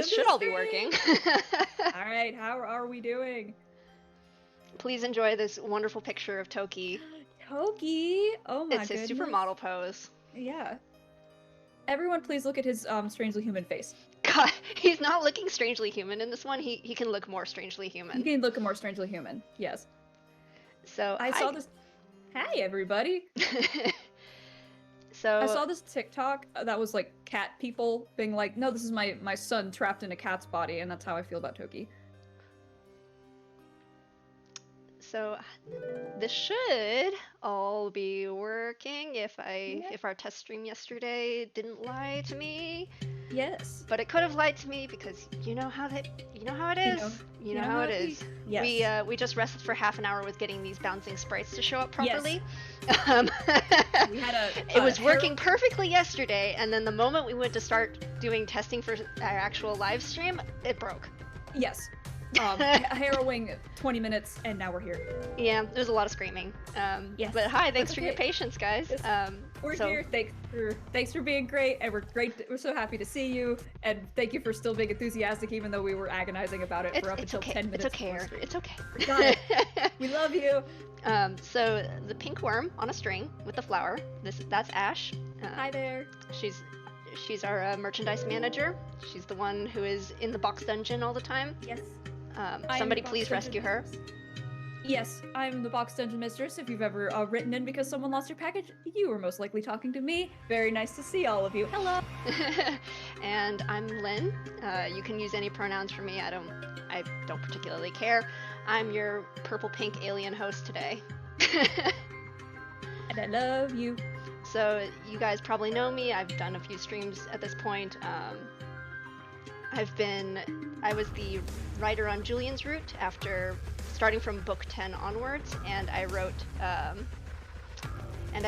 This should all be working. All right, how are we doing? Please enjoy this wonderful picture of Toki. Toki! Oh my It's his goodness. supermodel pose. Yeah. Everyone please look at his strangely human face. God, he's not looking strangely human in this one. He can look more strangely human. He can look more strangely human, yes. So I saw this... Hi, everybody! So I saw this TikTok that was like cat people being like, no, this is my son trapped in a cat's body, and that's how I feel about Toki. So this should all be working if our test stream yesterday didn't lie to me. Yes. But it could have lied to me because you know how it is. You know how it is. Yes. We just rested for half an hour with getting these bouncing sprites to show up properly. Yes. We had it was working perfectly yesterday, and then the moment we went to start doing testing for our actual live stream, it broke. Yes. Harrowing 20 minutes, and now we're here. Yeah, there's a lot of screaming. Yes. But hi, thanks for your patience, guys. Yes. We're here. Thanks for being great, and we're so happy to see you, and thank you for still being enthusiastic, even though we were agonizing about it for up until 10 minutes. It's okay. It's okay. We got it. We love you. So the pink worm on a string with the flower. That's Ash. Hi there. She's our merchandise manager. She's the one who is in the box dungeon all the time. Yes. Somebody please rescue her. Yes, I'm the box dungeon mistress. If you've ever written in because someone lost your package, you were most likely talking to me. Very nice to see all of you. Hello. And I'm Lynn. You can use any pronouns for me. I don't particularly care. I'm your purple-pink alien host today. And I love you. So you guys probably know me. I've done a few streams at this point. I was the writer on Julian's Route after starting from book 10 onwards, and I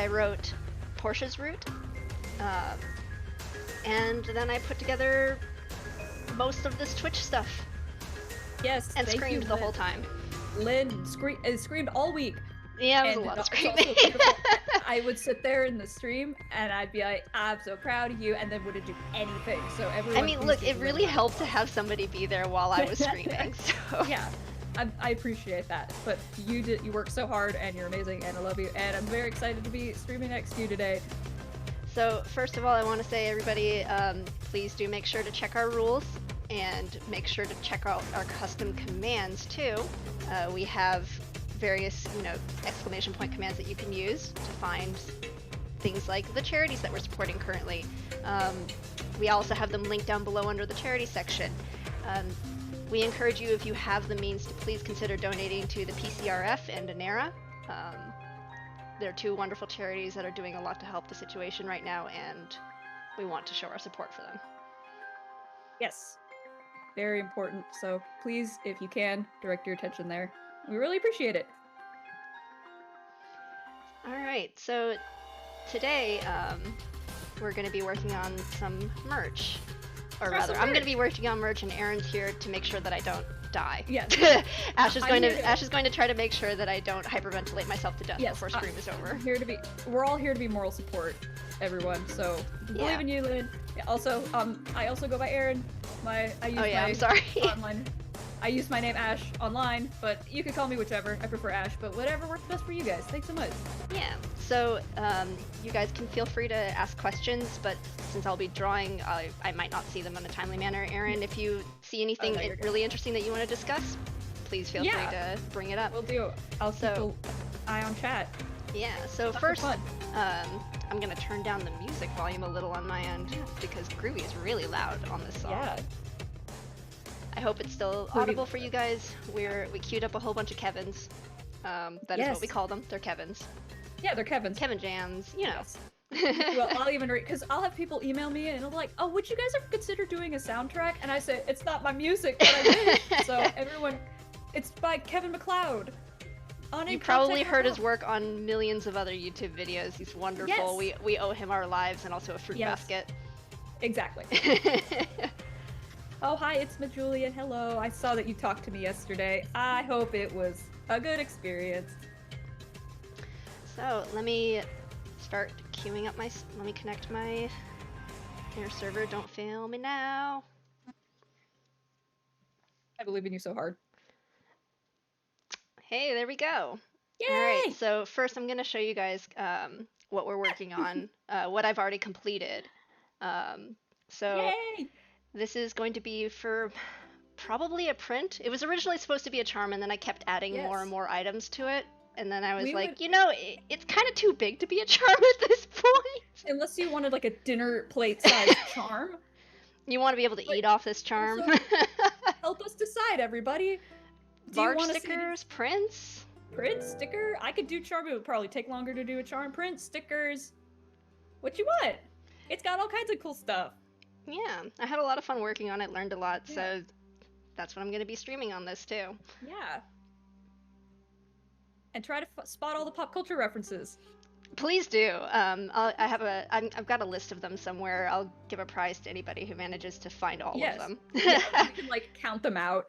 wrote Portia's Route, and then I put together most of this Twitch stuff. Yes, and screamed the whole time. Lynn screamed all week. Yeah, it was a lot of screaming. I would sit there in the stream and I'd be like, I'm so proud of you, and then wouldn't do anything. So everyone. I mean, look, it really helped to have somebody be there while I was screaming. So. Yeah, I appreciate that. But you work so hard, and you're amazing, and I love you, and I'm very excited to be streaming next to you today. So first of all, I want to say, everybody, please do make sure to check our rules and make sure to check out our custom commands too. We have various, exclamation point commands that you can use to find things like the charities that we're supporting currently. We also have them linked down below under the charity section. We encourage you, if you have the means, to please consider donating to the PCRF and Anera. They're two wonderful charities that are doing a lot to help the situation right now, and we want to show our support for them. Yes, very important. So please, if you can, direct your attention there. We really appreciate it. Alright, so today we're going to be working on some merch. Or rather, I'm going to be working on merch, and Erin's here to make sure that I don't die. Yes. Ash is going to try to make sure that I don't hyperventilate myself to death before stream is over. We're all here to be moral support, everyone. So believe in you, Lynn. Also, I also go by Erin. I'm sorry. I use my name Ash online, but you can call me whichever. I prefer Ash, but whatever works best for you guys. Thanks so much. Yeah, so you guys can feel free to ask questions, but since I'll be drawing, I might not see them in a timely manner. Erin, if you see anything really interesting that you want to discuss, please feel free to bring it up. Will do. I'll keep an eye on chat. Yeah, so first, I'm going to turn down the music volume a little on my end, because Groovy is really loud on this song. Yeah. I hope it's still audible for you guys. We queued up a whole bunch of Kevins. That is what we call them. They're Kevins. Yeah, they're Kevins. Kevin jams, you know. Yes. Well, I'll even read, because I'll have people email me and they'll be like, oh, would you guys ever consider doing a soundtrack? And I say, it's not my music, but I wish. So everyone, it's by Kevin MacLeod. You probably heard his work on millions of other YouTube videos. He's wonderful. Yes. We owe him our lives and also a fruit basket. Exactly. Oh, hi, it's Julian. Hello. I saw that you talked to me yesterday. I hope it was a good experience. So, let me start queuing up let me connect my inner server. Don't fail me now. I believe in you so hard. Hey, there we go. Yay! All right, so first I'm going to show you guys what we're working on, what I've already completed. So Yay! this is going to be for probably a print. It was originally supposed to be a charm, and then I kept adding more and more items to it. And then I was you know, it's kind of too big to be a charm at this point. Unless you wanted like a dinner plate sized charm. You want to be able to eat off this charm. Help us decide, everybody. Large stickers, prints? Print, sticker? I could do charm. It would probably take longer to do a charm. Print, stickers. What you want? It's got all kinds of cool stuff. Yeah, I had a lot of fun working on it, learned a lot, so that's what I'm going to be streaming on this too. Yeah. And try to spot all the pop culture references. Please do. I've got a list of them somewhere. I'll give a prize to anybody who manages to find all of them. Yeah, you can like count them out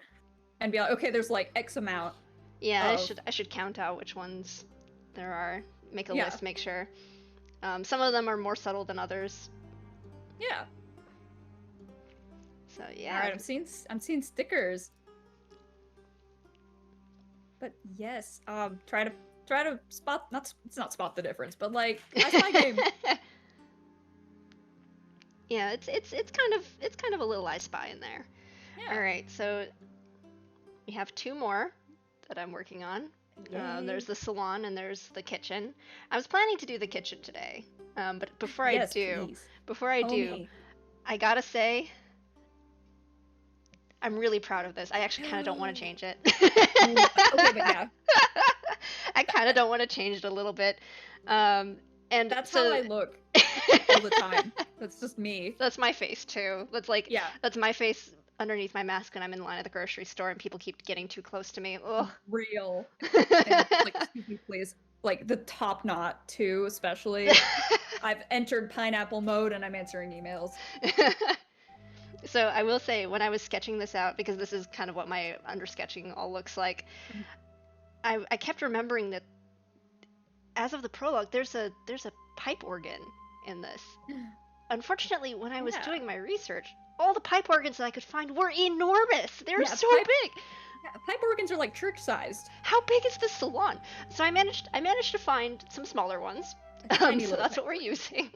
and be like, okay, there's like X amount. Yeah, I should count out which ones there are. Make a list, make sure. Some of them are more subtle than others. Yeah. So yeah. All right, I'm seeing stickers. But yes, try to spot it's not spot the difference, but like I spy game. Yeah, it's kind of a little I Spy in there. Yeah. All right, so we have two more that I'm working on. There's the salon and there's the kitchen. I was planning to do the kitchen today, but before I do, I gotta say, I'm really proud of this. I actually kind of don't want to change it. Okay, but yeah. I kind of don't want to change it a little bit. And that's how I look all the time. That's just me. That's my face too. That's my face underneath my mask when I'm in line at the grocery store and people keep getting too close to me. Ugh. Real. And like, excuse me, please. Like the top knot too, especially. I've entered pineapple mode and I'm answering emails. So I will say, when I was sketching this out, because this is kind of what my undersketching all looks like, I kept remembering that as of the prologue, there's a pipe organ in this. Unfortunately, when I was doing my research, all the pipe organs that I could find were enormous. They're so big. Yeah, pipe organs are like church-sized. How big is this salon? So I managed to find some smaller ones. So that's what we're using.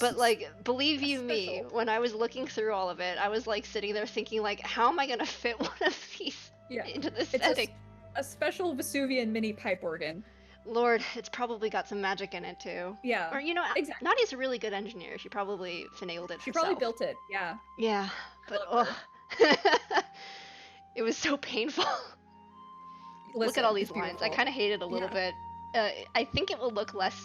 But like, believe you me, when I was looking through all of it, I was like sitting there thinking like, how am I gonna fit one of these into this setting? A special Vesuvian mini pipe organ. Lord, it's probably got some magic in it too. Yeah. Or, you know, exactly. Nadia's a really good engineer. She probably finagled it herself. She probably built it, yeah. Yeah, but it was so painful. Look at all these lines. I kind of hate it a little bit. I think it will look less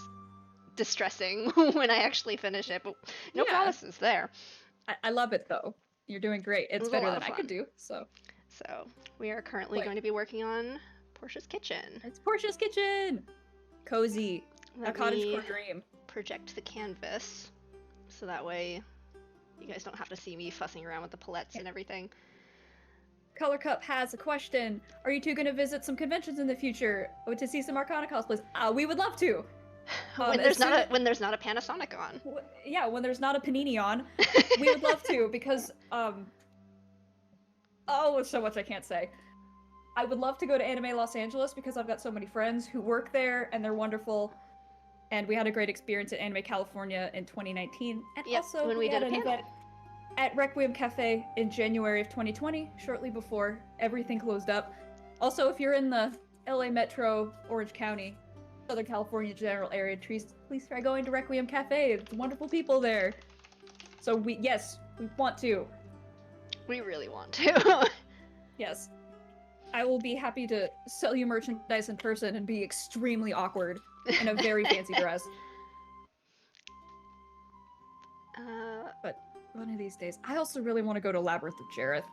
distressing when I actually finish it, but no promises there. I love it though. You're doing great. It's better than I could do, so. So, we are currently going to be working on Portia's kitchen. It's Portia's kitchen! Cozy. A cottagecore dream. Project the canvas, so that way you guys don't have to see me fussing around with the palettes and everything. Color Cup has a question. Are you two going to visit some conventions in the future to see some Arcana cosplays? We would love to. When there's not a Panasonic on. Yeah, when there's not a Panini on, we would love to, because so much I can't say. I would love to go to Anime Los Angeles because I've got so many friends who work there and they're wonderful. And we had a great experience at Anime California in 2019. And also when we did an event at Requiem Cafe in January of 2020, shortly before everything closed up. Also, if you're in the LA Metro, Orange County, Southern California general area, please try going to Requiem Cafe. It's wonderful people there. So we want to. We really want to. Yes. I will be happy to sell you merchandise in person and be extremely awkward in a very fancy dress. But one of these days. I also really want to go to Labyrinth of Jareth.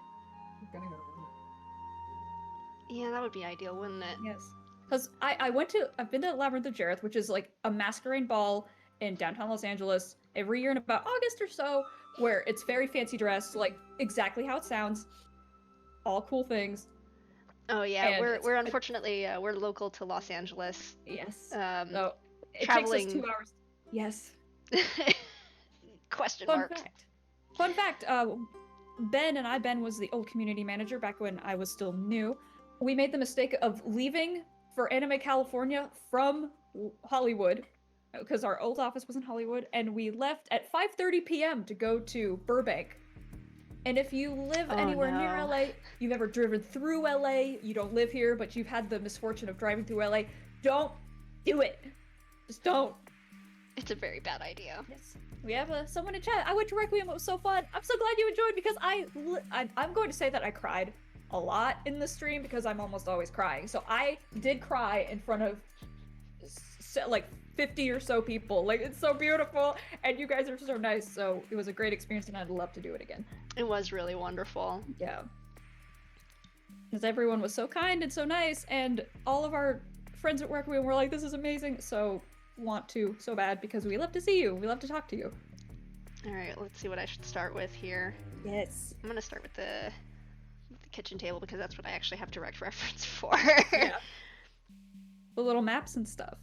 Yeah, that would be ideal, wouldn't it? Yes. Because I've been to Labyrinth of Jareth, which is like a masquerade ball in downtown Los Angeles every year in about August or so, where it's very fancy dressed, like exactly how it sounds. All cool things. Oh yeah, and we're unfortunately we're local to Los Angeles. Yes. So it traveling... takes us 2 hours. Yes. Question mark. Fun fact. Ben was the old community manager back when I was still new. We made the mistake of leaving for Anime California from Hollywood, because our old office was in Hollywood, and we left at 5:30 p.m. to go to Burbank. And if you live anywhere near LA, you've ever driven through LA, you don't live here, but you've had the misfortune of driving through LA, don't do it. Just don't. It's a very bad idea. Yes. We have someone in chat. I went to Requiem. It was so fun. I'm so glad you enjoyed, because I'm going to say that I cried a lot in the stream because I'm almost always crying. So I did cry in front of like 50 or so people. Like, it's so beautiful, and you guys are so nice. So it was a great experience, and I'd love to do it again. It was really wonderful. Yeah. Because everyone was so kind and so nice, and all of our friends at Requiem were like, this is amazing. So want to so bad, because we love to see you. We love to talk to you. All right, let's see what I should start with here. Yes. I'm gonna start with the kitchen table, because that's what I actually have direct reference for. Yeah. The little maps and stuff.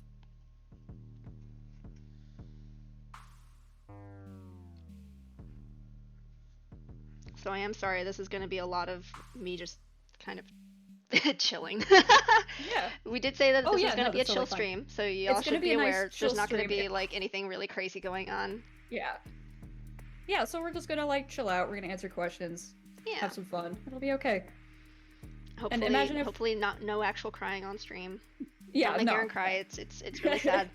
So I am sorry, this is going to be a lot of me just kind of chilling. Yeah. We did say that this was going to be a chill stream, so y'all should be aware there's not going to be like anything really crazy going on. Yeah. Yeah, so we're just going to like chill out, we're going to answer questions, have some fun. It'll be okay. Hopefully, and imagine hopefully no actual crying on stream. Yeah, don't make Aaron cry. It's really sad.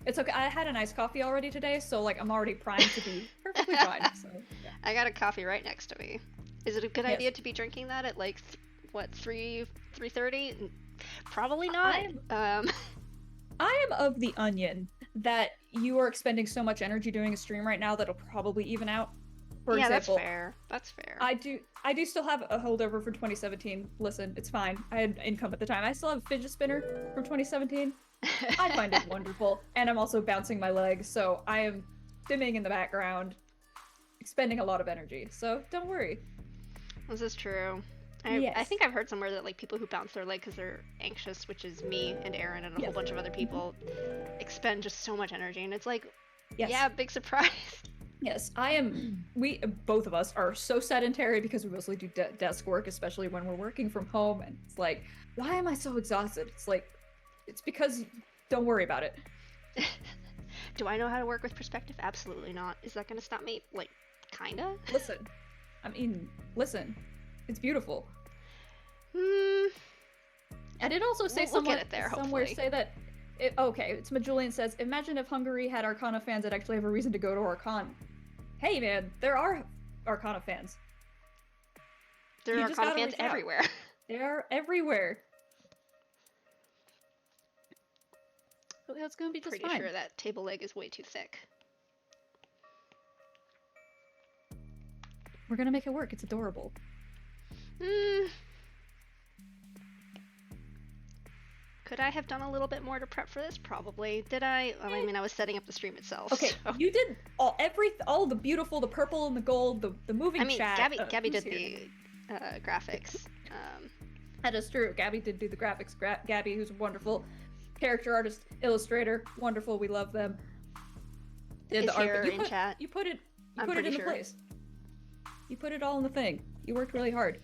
It's okay. I had an iced coffee already today, so like I'm already primed to be perfectly fine. So, yeah. I got a coffee right next to me. Is it a good idea to be drinking that at like 3:30? Probably not. I am of the onion that you are expending so much energy doing a stream right now that'll probably even out. For example, that's fair. That's fair. I do still have a holdover for 2017. Listen, it's fine. I had income at the time. I still have a fidget spinner from 2017. I find it wonderful, and I'm also bouncing my legs, so I am dimming in the background, expending a lot of energy. So don't worry. This is true. I think I've heard somewhere that like people who bounce their leg because they're anxious, which is me and Aaron and a whole bunch of other people, expend just so much energy, and it's like, yeah, big surprise. Yes, we, both of us, are so sedentary because we mostly do desk work, especially when we're working from home, and it's like, why am I so exhausted? It's like, it's because, don't worry about it. Do I know how to work with perspective? Absolutely not. Is that going to stop me? Like, kinda? Listen. It's beautiful. I did also say somewhere say that, it's Majulian says, imagine if Hungary had Arcana fans that actually have a reason to go to Arcana. Hey man, there are Arcana fans. There are Arcana fans everywhere. They're everywhere. It's gonna be just pretty fine. Sure that table leg is way too thick. We're gonna make it work. It's adorable. Could I have done a little bit more to prep for this? Probably. Did I? Well, I mean, I was setting up the stream itself. Okay, so. You did all the beautiful, the purple and the gold, the moving chat. Gabby did the graphics. That is true. Gabby did do the graphics. Gabby, who's a wonderful character artist, illustrator, wonderful. We love them. Did the art in chat? You put it in the place. You put it all in the thing. You worked really hard.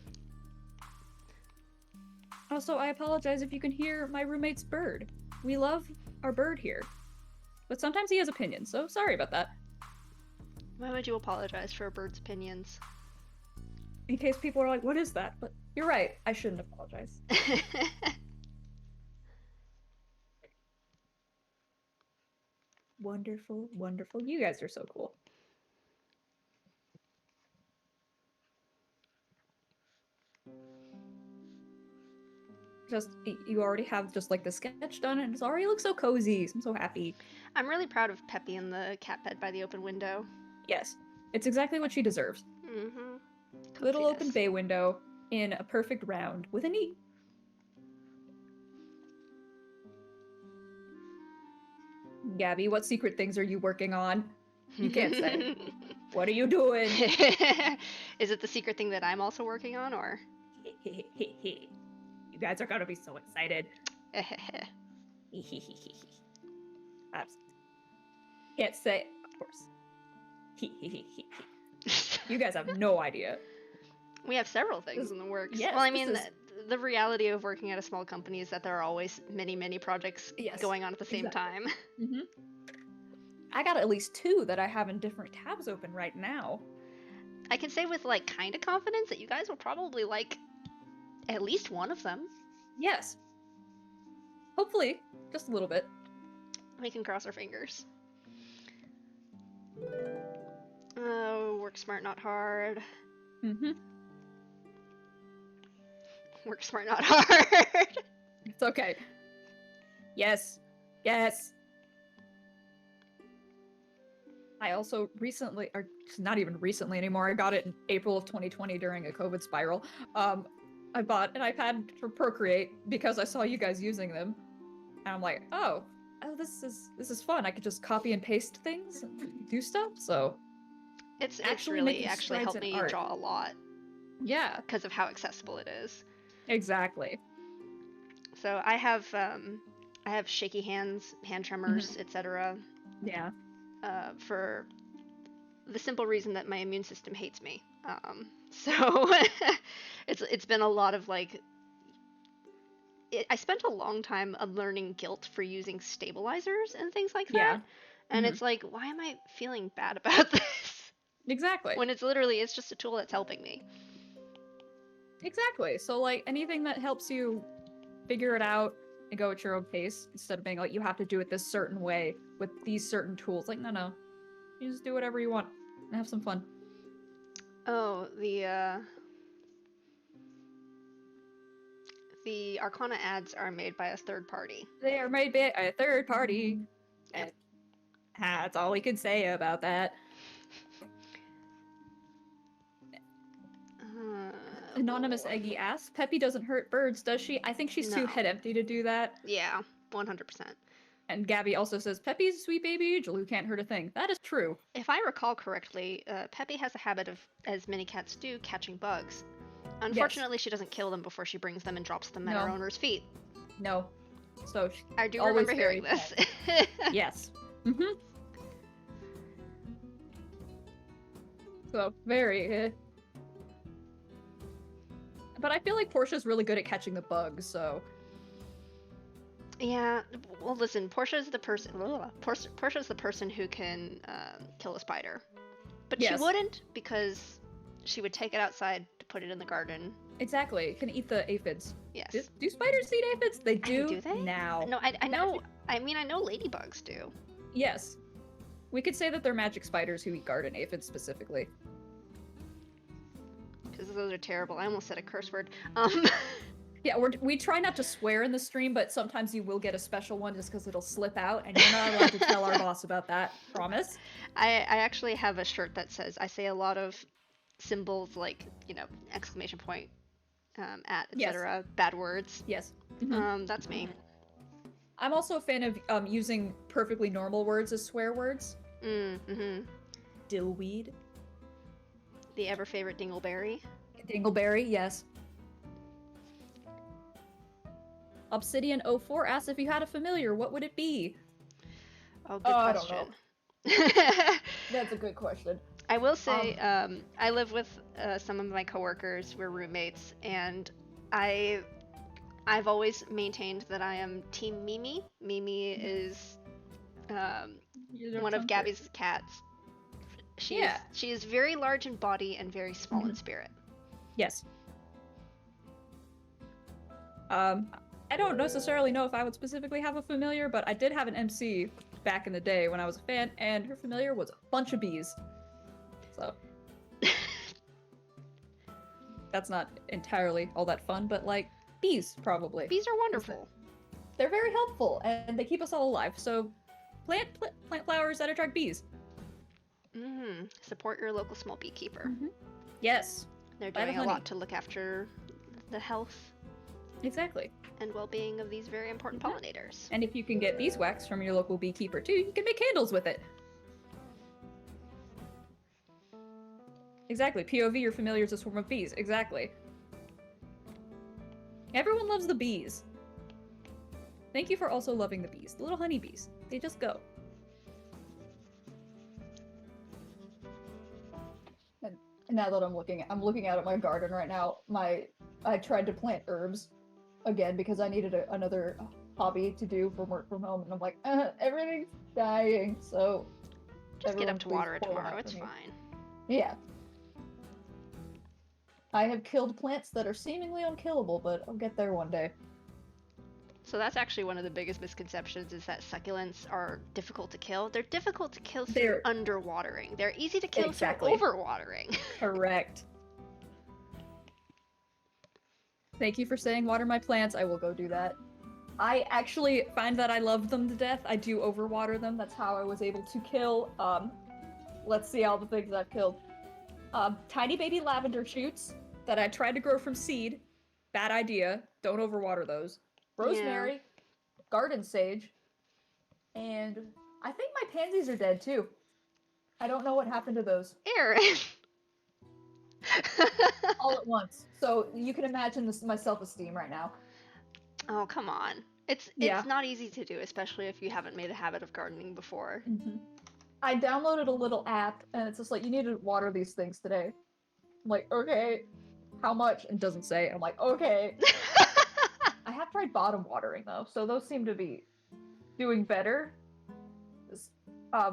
Also, I apologize if you can hear my roommate's bird. We love our bird here. But sometimes he has opinions, so sorry about that. Why would you apologize for a bird's opinions? In case people are like, what is that? But you're right, I shouldn't apologize. Wonderful, wonderful. You guys are so cool. You already have just like the sketch done, and it already looks so cozy. I'm so happy. I'm really proud of Peppy in the cat bed by the open window. Yes, it's exactly what she deserves. Little open bay window in a perfect round with an E. Gabby, what secret things are you working on? You can't say. What are you doing? Is it the secret thing that I'm also working on, or? You guys are gonna be so excited. Can't say, of course. You guys have no idea. We have several things in the works. Yes, well, I mean, the reality of working at a small company is that there are always many projects going on at the same time. Mm-hmm. I got at least 2 that I have in different tabs open right now. I can say with like kind of confidence that you guys will probably like at least one of them. Yes. Hopefully, just a little bit. We can cross our fingers. Oh, work smart, not hard. Mm-hmm. Work smart, not hard. It's okay. Yes. Yes. I also recently, or not even recently anymore, I got it in April of 2020 during a COVID spiral. I bought an iPad for Procreate because I saw you guys using them. And I'm like, oh, this is fun. I could just copy and paste things and do stuff, so... It's really actually helped me draw a lot. Yeah. Because of how accessible it is. Exactly. So I have shaky hands, hand tremors, etc. Yeah. For the simple reason that my immune system hates me. So it's been a lot of like... I spent a long time unlearning guilt for using stabilizers and things like that. Yeah. And it's like, why am I feeling bad about this? Exactly. When it's just a tool that's helping me. Exactly. So like anything that helps you figure it out and go at your own pace instead of being like, you have to do it this certain way with these certain tools. Like, no. You just do whatever you want and have some fun. Oh, the Arcana ads are made by a third party. They are made by a third party. And that's all we can say about that. Anonymous Eggy asks, Peppy doesn't hurt birds, does she? I think she's too head empty to do that. Yeah, 100%. And Gabby also says, Peppy's a sweet baby angel who can't hurt a thing. That is true. If I recall correctly, Peppy has a habit of, as many cats do, catching bugs. Unfortunately, she doesn't kill them before she brings them and drops them at her owner's feet. No. So I do remember hearing this. Yes. Mm-hmm. So, very... But I feel like Portia's really good at catching the bugs, so... Yeah, well listen, Portia's the person who can kill a spider. But she wouldn't, because she would take it outside to put it in the garden. Exactly, it can eat the aphids. Yes. Do spiders eat aphids? They do, do they? Now. No, I know, I mean I know ladybugs do. Yes. We could say that they're magic spiders who eat garden aphids specifically. Because those are terrible. I almost said a curse word. Yeah, we try not to swear in the stream, but sometimes you will get a special one just because it'll slip out, and you're not allowed to tell our boss about that. Promise? I actually have a shirt that says, I say a lot of symbols like, exclamation point, at, etc. Bad words. Yes. Mm-hmm. That's me. I'm also a fan of using perfectly normal words as swear words. Mm-hmm. Dillweed. The ever-favorite Dingleberry. Dingleberry, yes. Obsidian04 asks if you had a familiar, what would it be? Oh, good question. I don't know. That's a good question. I will say, I live with some of my coworkers. We're roommates, and I've always maintained that I am Team Mimi. Mimi is one of Gabby's cats. She is very large in body and very small in spirit. Yes. I don't necessarily know if I would specifically have a familiar, but I did have an MC back in the day when I was a fan, and her familiar was a bunch of bees. So that's not entirely all that fun, but like bees probably. Bees are wonderful. They're very helpful, and they keep us all alive. So plant flowers that attract bees. Mm-hmm. Support your local small beekeeper. Mm-hmm. Yes. They're doing a lot to look after the health. Exactly. And well-being of these very important pollinators. And if you can get beeswax from your local beekeeper too, you can make candles with it. Exactly. POV, your familiar is a swarm of bees. Exactly. Everyone loves the bees. Thank you for also loving the bees. The little honeybees. They just go. now that I'm looking out at my garden right now. I tried to plant herbs again because I needed another hobby to do from work from home, and I'm like, everything's dying. So just get up to water it tomorrow. It's fine. Yeah. I have killed plants that are seemingly unkillable, but I'll get there one day. So that's actually one of the biggest misconceptions, is that succulents are difficult to kill. They're difficult to kill through underwatering. They're easy to kill through overwatering. Correct. Thank you for saying water my plants. I will go do that. I actually find that I love them to death. I do overwater them. That's how I was able to kill, let's see all the things I've killed. Tiny baby lavender shoots that I tried to grow from seed. Bad idea. Don't overwater those. Rosemary, garden sage, and I think my pansies are dead too. I don't know what happened to those. Aaron! All at once. So you can imagine my self-esteem right now. Oh, come on. It's not easy to do, especially if you haven't made a habit of gardening before. Mm-hmm. I downloaded a little app, and it's just like, you need to water these things today. I'm like, okay. How much? It doesn't say. I'm like, okay. I have tried bottom watering, though, so those seem to be doing better.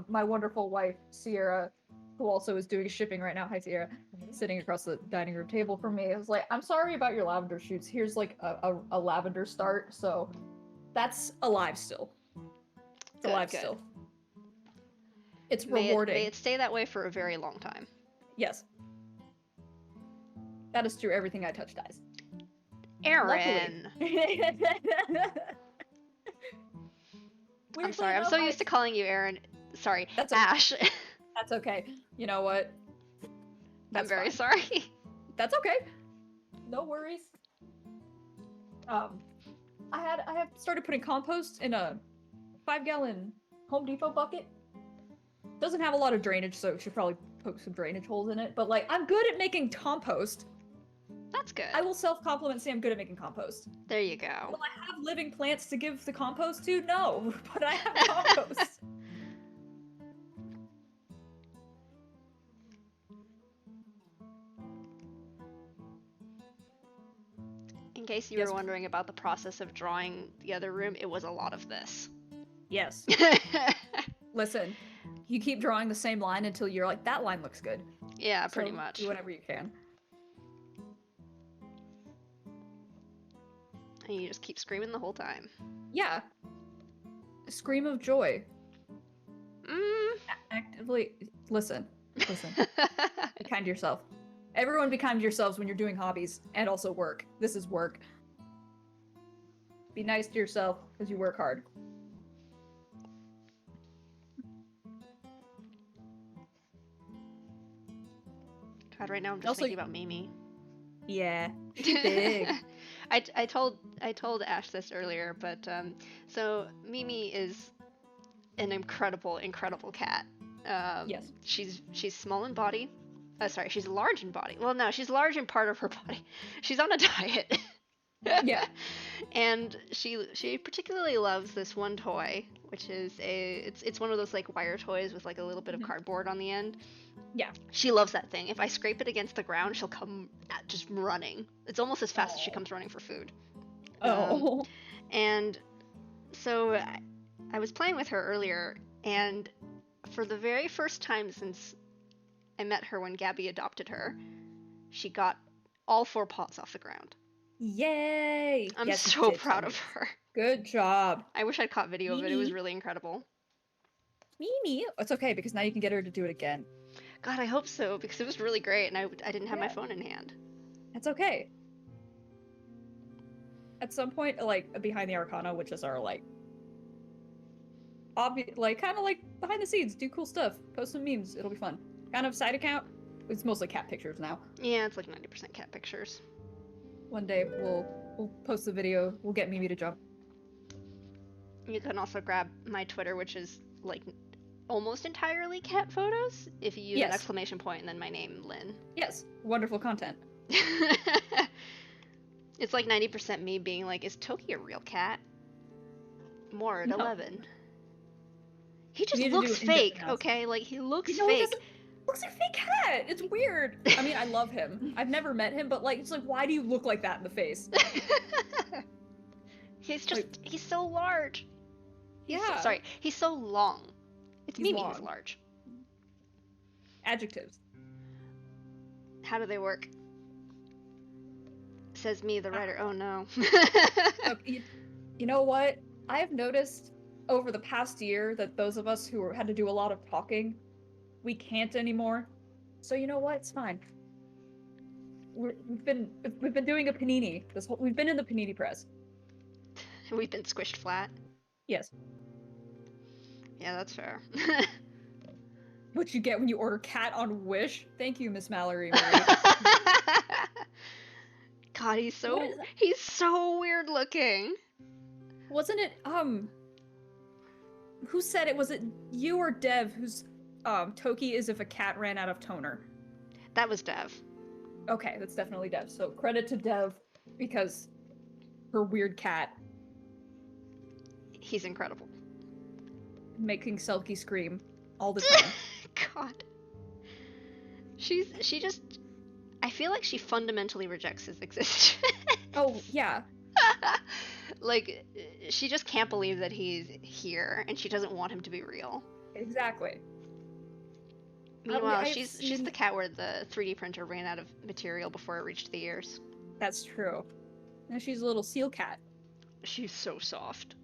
My wonderful wife, Sierra, who also is doing shipping right now, hi Sierra, sitting across the dining room table from me, I was like, I'm sorry about your lavender shoots. Here's like a lavender start, so that's alive still. It's alive still. It's rewarding. May it stay that way for a very long time. Yes. That is true. Everything I touch dies. Aaron! I'm sorry, I'm so used to calling you Aaron. Sorry, that's Ash. That's okay. You know what? I'm very sorry. That's okay. No worries. I have started putting compost in a 5-gallon Home Depot bucket. Doesn't have a lot of drainage, so should probably poke some drainage holes in it. But like, I'm good at making compost. That's good. I will self-compliment, say I'm good at making compost. There you go. Will I have living plants to give the compost to? No, but I have compost. In case you were wondering about the process of drawing the other room, it was a lot of this. Yes. Listen, you keep drawing the same line until you're like, that line looks good. Yeah, pretty much. Do whatever you can. And you just keep screaming the whole time. Yeah. A scream of joy. Mm. Actively listen. Be kind to yourself. Everyone be kind to yourselves when you're doing hobbies and also work. This is work. Be nice to yourself because you work hard. God, right now I'm just thinking about Mimi. Yeah, she's big. I told Ash this earlier, but so Mimi is an incredible cat. Yes. She's small in body. Sorry, she's large in body. Well, no, she's large in part of her body. She's on a diet. Yeah. And she particularly loves this one toy, which is it's one of those like wire toys with like a little bit of cardboard on the end. Yeah. She loves that thing. If I scrape it against the ground, she'll come just running. It's almost as fast as she comes running for food. And so I was playing with her earlier, and for the very first time since I met her when Gabby adopted her, she got all 4 paws off the ground. Yay! I'm so proud of her. Good job. I wish I'd caught video of it. It was really incredible. Mimi! It's okay, because now you can get her to do it again. God, I hope so, because it was really great, and I didn't have my phone in hand. That's okay. At some point, like, behind the Arcana, which is our, like, kind of like behind the scenes, do cool stuff, post some memes, it'll be fun. Kind of side account, it's mostly cat pictures now. Yeah, it's like 90% cat pictures. One day we'll post the video, we'll get Mimi to jump. You can also grab my Twitter, which is like almost entirely cat photos, if you use an exclamation point and then my name, Lynn. Yes, wonderful content. It's like 90% me being like, is Toki a real cat? More at 11. He just looks fake, okay? Like, he looks fake. looks like a fake cat. It's weird. I mean, I love him. I've never met him, but like, it's like, why do you look like that in the face? He's just, like, he's so large. Yeah. He's so long. It's meaning he's large. Adjectives. How do they work? Says me, the writer. Oh no. Look, you know what? I've noticed over the past year that those of us who had to do a lot of talking, we can't anymore. So you know what? It's fine. We've been doing a panini. We've been in the panini press. We've been squished flat. Yes. Yeah, that's fair. What you get when you order cat on Wish? Thank you, Miss Mallory. God, he's so weird looking. Wasn't it who said it? Was it you or Dev whose Toki is if a cat ran out of toner? That was Dev. Okay, that's definitely Dev. So credit to Dev because her weird cat. He's incredible. Making Selkie scream all the time. God. She just I feel like she fundamentally rejects his existence. Oh, yeah. Like, she just can't believe that he's here, and she doesn't want him to be real. Exactly. Meanwhile, she's the cat where the 3D printer ran out of material before it reached the ears. That's true. And she's a little seal cat. She's so soft.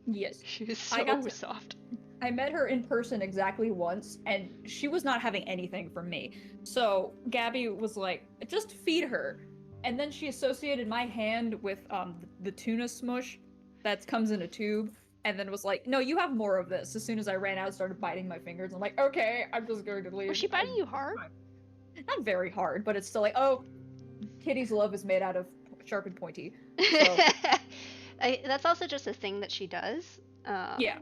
Yes. She's so soft. I met her in person exactly once, and she was not having anything from me. So Gabby was like, just feed her. And then she associated my hand with the tuna smush that comes in a tube, and then was like, no, you have more of this. As soon as I ran out, started biting my fingers. I'm like, okay, I'm just going to leave. Was she biting you hard? Not very hard, but it's still like, oh, Kitty's love is made out of sharp and pointy. So. That's also just a thing that she does. Yeah.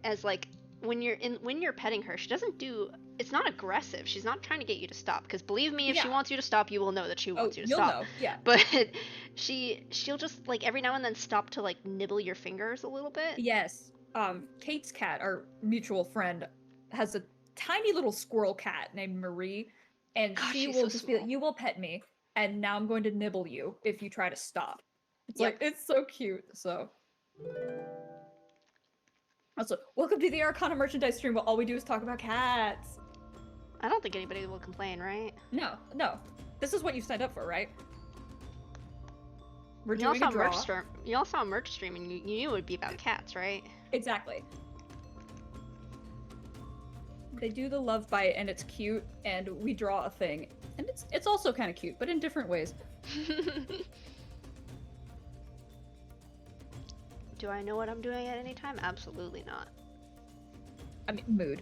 As like when you're petting her, she doesn't do. It's not aggressive. She's not trying to get you to stop. Because believe me, if she wants you to stop, you will know that she wants you to stop. You'll know. Yeah. But she'll just like every now and then stop to like nibble your fingers a little bit. Yes. Kate's cat, our mutual friend, has a tiny little squirrel cat named Marie, and she will just be like, "You will pet me, and now I'm going to nibble you if you try to stop." It's like, it's so cute. So. Also, welcome to the Arcana merchandise stream where all we do is talk about cats. I don't think anybody will complain, right? No. This is what you signed up for, right? We're doing a draw. You all saw a merch stream and you knew it would be about cats, right? Exactly. They do the love bite and it's cute, and we draw a thing. And it's also kind of cute, but in different ways. Do I know what I'm doing at any time? Absolutely not. I mean, mood.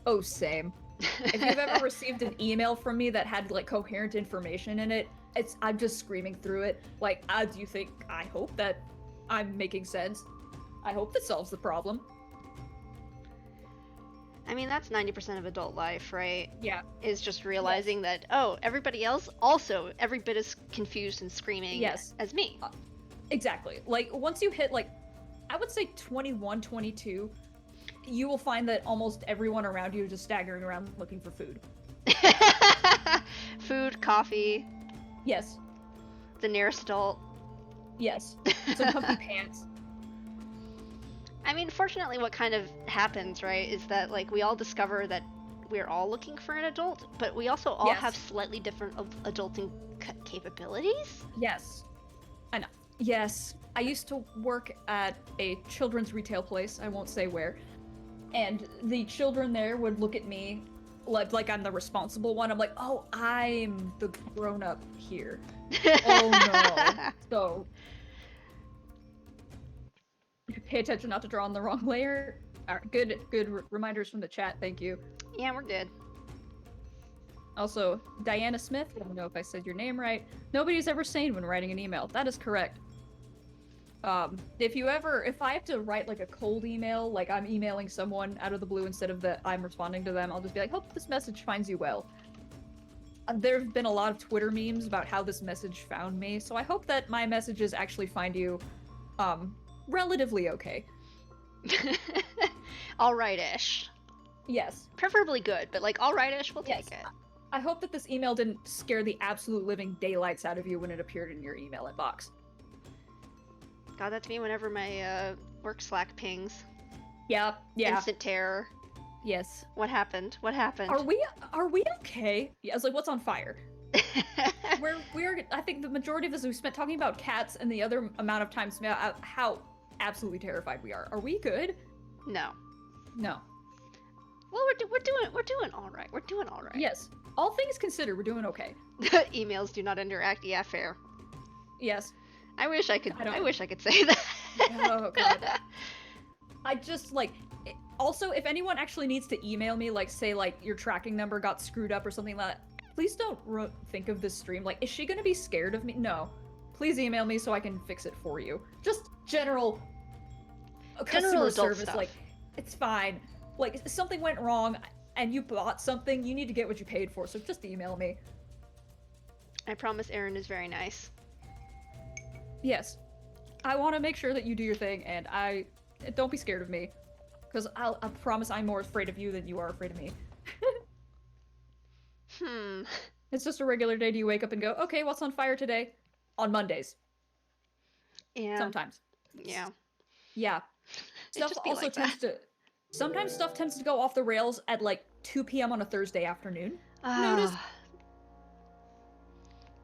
Oh, same. If you've ever received an email from me that had like coherent information in it, I'm just screaming through it. Like, do you think, I hope that I'm making sense. I hope this solves the problem. I mean, that's 90% of adult life, right? Yeah. Is just realizing that, oh, everybody else also every bit as confused and screaming as me. Exactly. Like, once you hit, like, I would say 21, 22, you will find that almost everyone around you is just staggering around looking for food. Food, coffee. Yes. The nearest adult. Yes. Some comfy pants. I mean, fortunately, what kind of happens, right, is that, like, we all discover that we're all looking for an adult, but we also all have slightly different adulting capabilities? Yes. I know. Yes, I used to work at a children's retail place, I won't say where, and the children there would look at me like I'm the responsible one. I'm like, oh, I'm the grown-up here. Oh no. So, pay attention not to draw on the wrong layer. All right, good reminders from the chat, thank you. Yeah, we're good. Also, Diana Smith, I don't know if I said your name right. Nobody's ever sane when writing an email. That is correct. If I have to write like a cold email, like I'm emailing someone out of the blue instead of that I'm responding to them, I'll just be like, hope this message finds you well. There have been a lot of Twitter memes about how this message found me, so I hope that my messages actually find you, relatively okay. Alright-ish. Yes. Preferably good, but like alright-ish, we'll take it. I hope that this email didn't scare the absolute living daylights out of you when it appeared in your email inbox. God, that's me whenever my work Slack pings. Yeah. Instant terror. Yes. What happened? What happened? Are we okay? Yeah, I was like, what's on fire? we're I think the majority of us we spent talking about cats and the other amount of times about how absolutely terrified we are. Are we good? No. Well, we're doing all right. We're doing all right. Yes. All things considered, we're doing okay. Emails do not interact. Yeah, fair. Yes. I wish I could say that. Oh god. I just like also if anyone actually needs to email me like say like your tracking number got screwed up or something like that, please don't think of this stream like is she going to be scared of me? No. Please email me so I can fix it for you. Just general customer service stuff. Like it's fine. Like something went wrong and you bought something, you need to get what you paid for. So just email me. I promise Erin is very nice. Yes. I want to make sure that you do your thing and don't be scared of me. Because I promise I'm more afraid of you than you are afraid of me. It's just a regular day. Do you wake up and go, okay, what's on fire today? On Mondays. Yeah. Sometimes. Yeah. Yeah. Stuff also like tends to... Sometimes stuff tends to go off the rails at like 2 p.m. on a Thursday afternoon. Notice?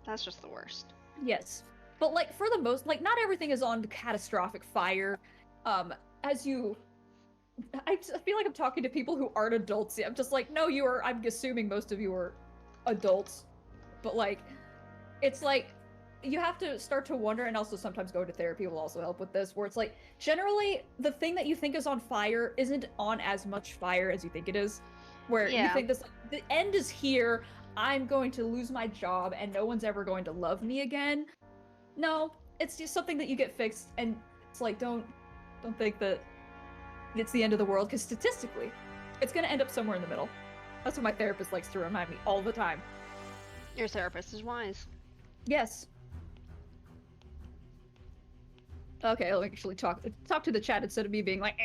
That's just the worst. Yes. But like for the most, like not everything is on catastrophic fire. As you... I feel like I'm talking to people who aren't adults. I'm just like, no, I'm assuming most of you are adults. But like, it's like, you have to start to wonder, and also sometimes going to therapy will also help with this, where it's like, generally, the thing that you think is on fire isn't on as much fire as you think it is. Where you think this, the end is here, I'm going to lose my job, and no one's ever going to love me again. No, it's just something that you get fixed, and it's like, don't think that it's the end of the world, because statistically, it's going to end up somewhere in the middle. That's what my therapist likes to remind me all the time. Your therapist is wise. Yes. Okay, I'll actually talk to the chat instead of me being like,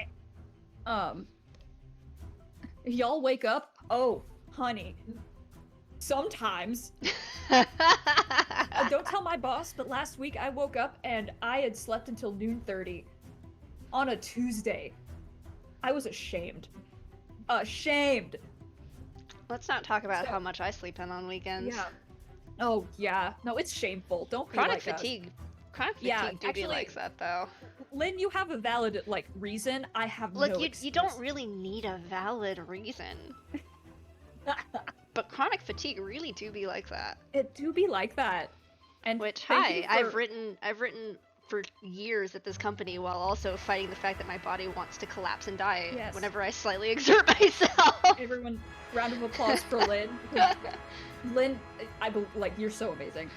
y'all wake up? Oh, honey. Sometimes. Don't tell my boss, but last week I woke up and I had slept until noon 30 on a Tuesday. I was ashamed. Ashamed! Let's not talk about how much I sleep in on weekends. Yeah. Oh, yeah. No, it's shameful. Don't be like fatigue. Chronic fatigue actually, be like that, though. Lynn, you have a valid, reason. I have no excuse. You don't really need a valid reason. But chronic fatigue really do be like that. It do be like that. And I've written for years at this company while also fighting the fact that my body wants to collapse and die whenever I slightly exert myself. Everyone, round of applause for Lynn. Lynn, you're so amazing.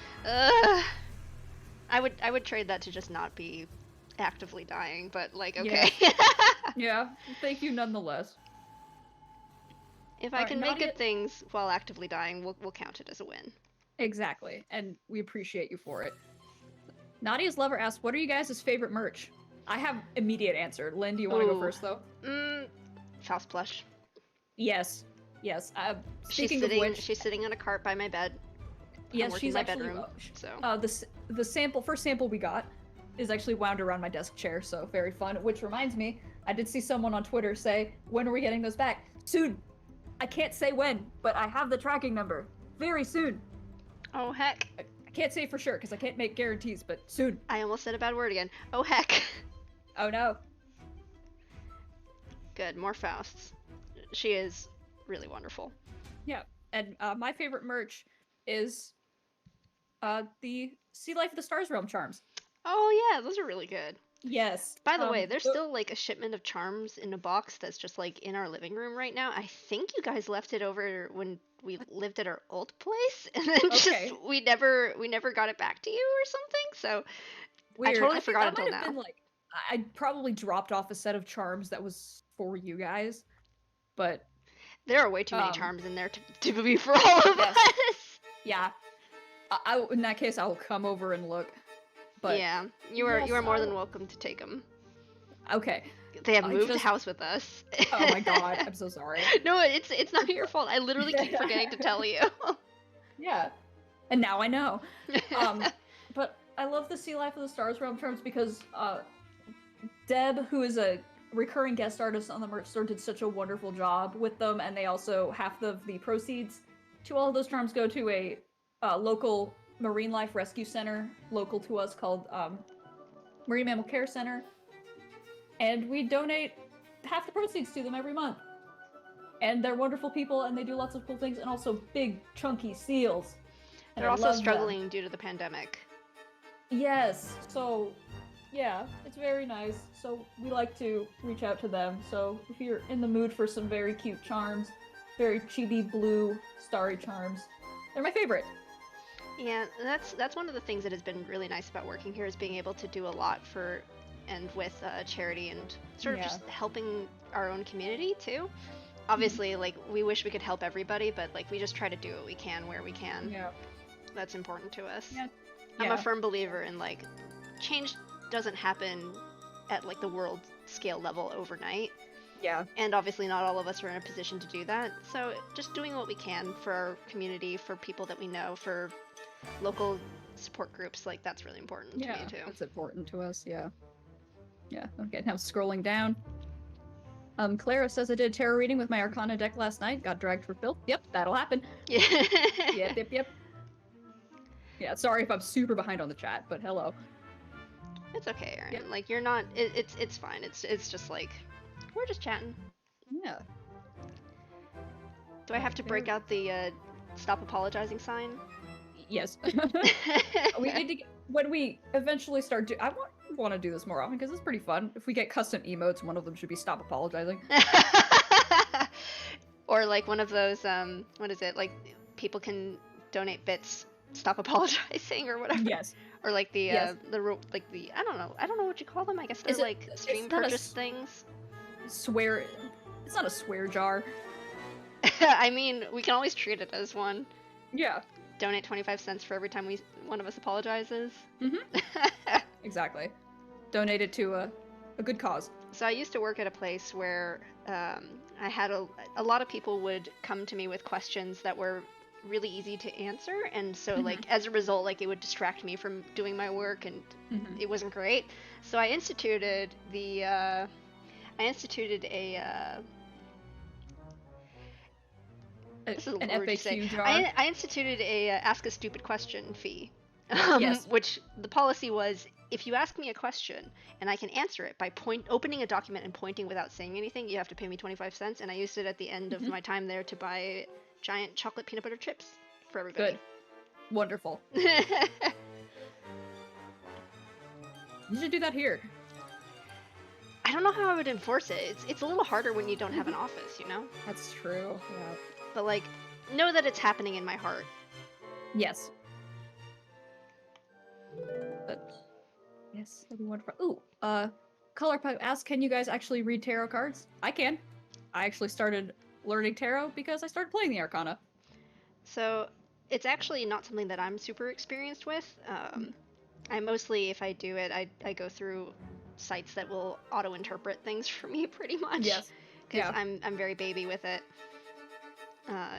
I would trade that to just not be actively dying, but okay. Yeah, thank you nonetheless. If I can make good things while actively dying, we'll count it as a win. Exactly, and we appreciate you for it. Nadia's Lover asks, what are you guys' favorite merch? I have immediate answer. Lynn, do you want to go first, though? Faust plush. Yes. Speaking of which... She's sitting on a cart by my bed. Yes, she's in my actually... bedroom, so... the first sample we got is actually wound around my desk chair, so very fun. Which reminds me, I did see someone on Twitter say, when are we getting those back? Soon! I can't say when, but I have the tracking number. Very soon. Oh, heck. I can't say for sure, because I can't make guarantees, but soon. I almost said a bad word again. Oh, heck. Oh, no. Good, more Fausts. She is really wonderful. Yeah, and my favorite merch is the Sea Life of the Stars Realm charms. Oh, yeah, those are really good. Yes. By the way, there's still a shipment of charms in a box that's just in our living room right now. I think you guys left it over when we lived at our old place, and then we never got it back to you or something. So weird. I totally forgot until now. Been I probably dropped off a set of charms that was for you guys, but there are way too many charms in there to be for all of us. Yeah. In that case, I will come over and look. But yeah, you are more than welcome to take them. Okay. They have moved house with us. Oh my god, I'm so sorry. No, it's not your fault. I literally keep forgetting to tell you. Yeah, and now I know. But I love the Sea Life of the Stars realm terms because Deb, who is a recurring guest artist on the merch store, did such a wonderful job with them, and they also, half of the proceeds to all of those charms go to a local marine life rescue center local to us called Marine Mammal Care Center, and we donate half the proceeds to them every month. And they're wonderful people, and they do lots of cool things, and also big, chunky seals. They're also struggling due to the pandemic. Yes, so yeah, it's very nice. So we like to reach out to them. So if you're in the mood for some very cute charms, very chibi blue starry charms, they're my favorite. Yeah, that's one of the things that has been really nice about working here is being able to do a lot for and with charity and sort of just helping our own community too. Obviously, like, we wish we could help everybody, but like we just try to do what we can where we can. Yeah, that's important to us. Yeah. I'm a firm believer in like change doesn't happen at like the world scale level overnight. Yeah. And obviously not all of us are in a position to do that. So just doing what we can for our community, for people that we know, for local support groups, like that's really important to me too. That's important to us, yeah. Yeah, okay, now scrolling down. Clara says I did a tarot reading with my Arcana deck last night, got dragged for filth. Yep, that'll happen. Yeah. Yep. Yeah, sorry if I'm super behind on the chat, but hello. It's okay, Erin. Yep. Like, you're not, it's fine. It's just like, we're just chatting. Yeah. Do I have to break out the stop apologizing sign? Yes. We need to get, when we eventually start I want to do this more often because it's pretty fun. If we get custom emotes, one of them should be stop apologizing. Or like one of those what is it, like people can donate bits, stop apologizing or whatever. Yes. Or like the like the I don't know what you call them. I guess they're like stream purchase things. Swear, it's not a swear jar. I mean, we can always treat it as one. Yeah. Donate 25 cents for every time one of us apologizes. Exactly. Donate it to a good cause. So I used to work at a place where I had a lot of people would come to me with questions that were really easy to answer, and so like as a result, like it would distract me from doing my work, and it wasn't great. So I instituted a this is an FAQ jar. I instituted a ask a stupid question fee. Yes. Which the policy was, if you ask me a question and I can answer it by opening a document and pointing without saying anything, you have to pay me 25 cents. And I used it at the end of my time there to buy giant chocolate peanut butter chips for everybody. Good. Wonderful. You should do that here. I don't know how I would enforce it. It's a little harder when you don't have an office, you know? That's true, yeah. But like, know that it's happening in my heart. Yes. Yes, that'd be wonderful. Ooh, Colorpipe asks, can you guys actually read tarot cards? I can. I actually started learning tarot because I started playing the Arcana. So, it's actually not something that I'm super experienced with. I mostly, if I do it, I go through sites that will auto-interpret things for me pretty much. Yes. Because I'm very baby with it.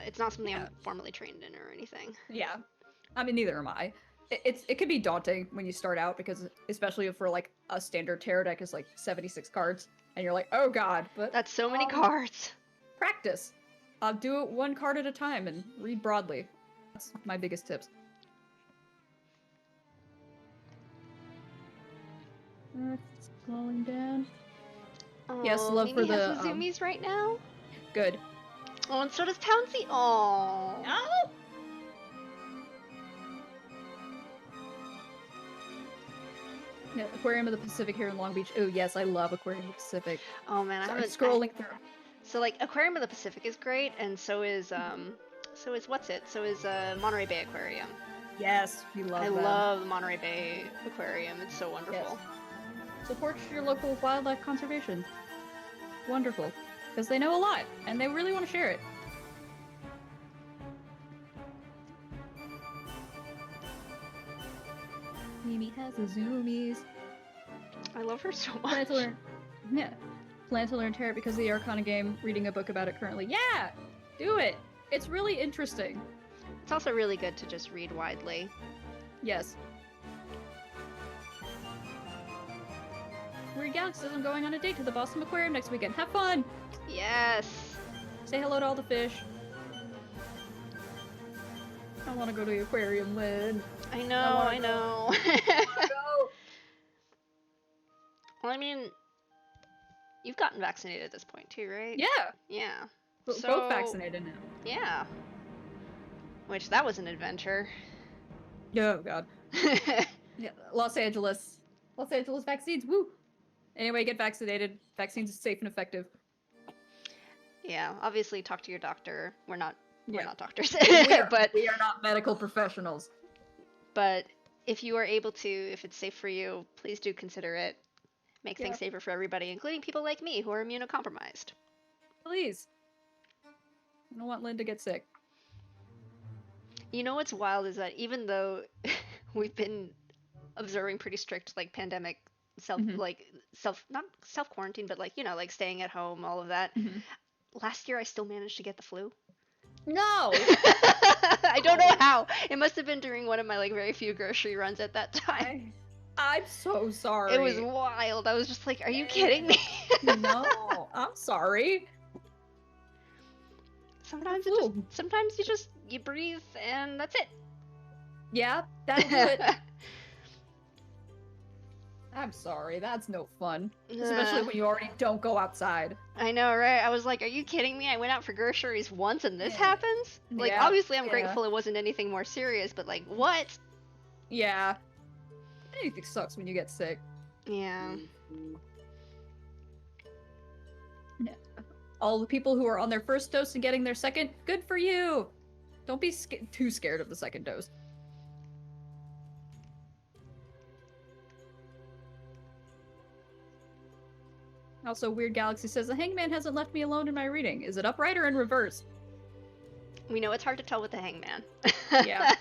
It's not something I'm formally trained in or anything. Yeah. I mean, neither am I. It can be daunting when you start out because, especially for like a standard tarot deck is like 76 cards, and you're like, oh god, but that's so many cards. Practice. Do it one card at a time and read broadly. That's my biggest tips. Scrolling down. Oh, yes, love Mimi for the has zoomies right now. Good. Oh, and so does Pouncy. Oh. No. Yeah, Aquarium of the Pacific here in Long Beach. Oh yes, I love Aquarium of the Pacific. Oh man, I haven't scrolling through. So like Aquarium of the Pacific is great, and so is Monterey Bay Aquarium. Yes, we love them. I love the Monterey Bay Aquarium. It's so wonderful. Yes. Support your local wildlife conservation. Wonderful, because they know a lot and they really want to share it. Mimi has the zoomies. I love her so much. Yeah. Plan to learn tarot because of the Arcana game, reading a book about it currently. Yeah! Do it! It's really interesting. It's also really good to just read widely. Yes. Weird Galaxy says I'm going on a date to the Boston Aquarium next weekend. Have fun! Yes! Say hello to all the fish. I want to go to the aquarium, Lynn. I know. Well, I mean, you've gotten vaccinated at this point too, right? Yeah. Yeah. We're both vaccinated now. Yeah. Which, that was an adventure. Oh, God. Yeah, Los Angeles vaccines, woo! Anyway, get vaccinated. Vaccines are safe and effective. Yeah, obviously talk to your doctor. We're not doctors. But we are not medical professionals. But if you are able to, if it's safe for you, please do consider it. Make things safer for everybody, including people like me who are immunocompromised. Please. I don't want Lynn to get sick. You know what's wild is that even though we've been observing pretty strict like pandemic not self quarantine, but like, you know, like staying at home, all of that. Last year I still managed to get the flu. No. I don't know how. It must have been during one of my like very few grocery runs at that time. I'm so sorry. It was wild. I was just like, are you kidding me? No, I'm sorry. Sometimes you breathe and that's it. Yeah, that'll do it. I'm sorry, that's no fun. Especially when you already don't go outside. I know, right? I was like, are you kidding me? I went out for groceries once and this happens? Like, obviously I'm grateful it wasn't anything more serious, but like, what? Yeah. Anything sucks when you get sick. Yeah. All the people who are on their first dose and getting their second, good for you! Don't be too scared of the second dose. Also, Weird Galaxy says, the Hangman hasn't left me alone in my reading. Is it upright or in reverse? We know it's hard to tell with the Hangman. Yeah.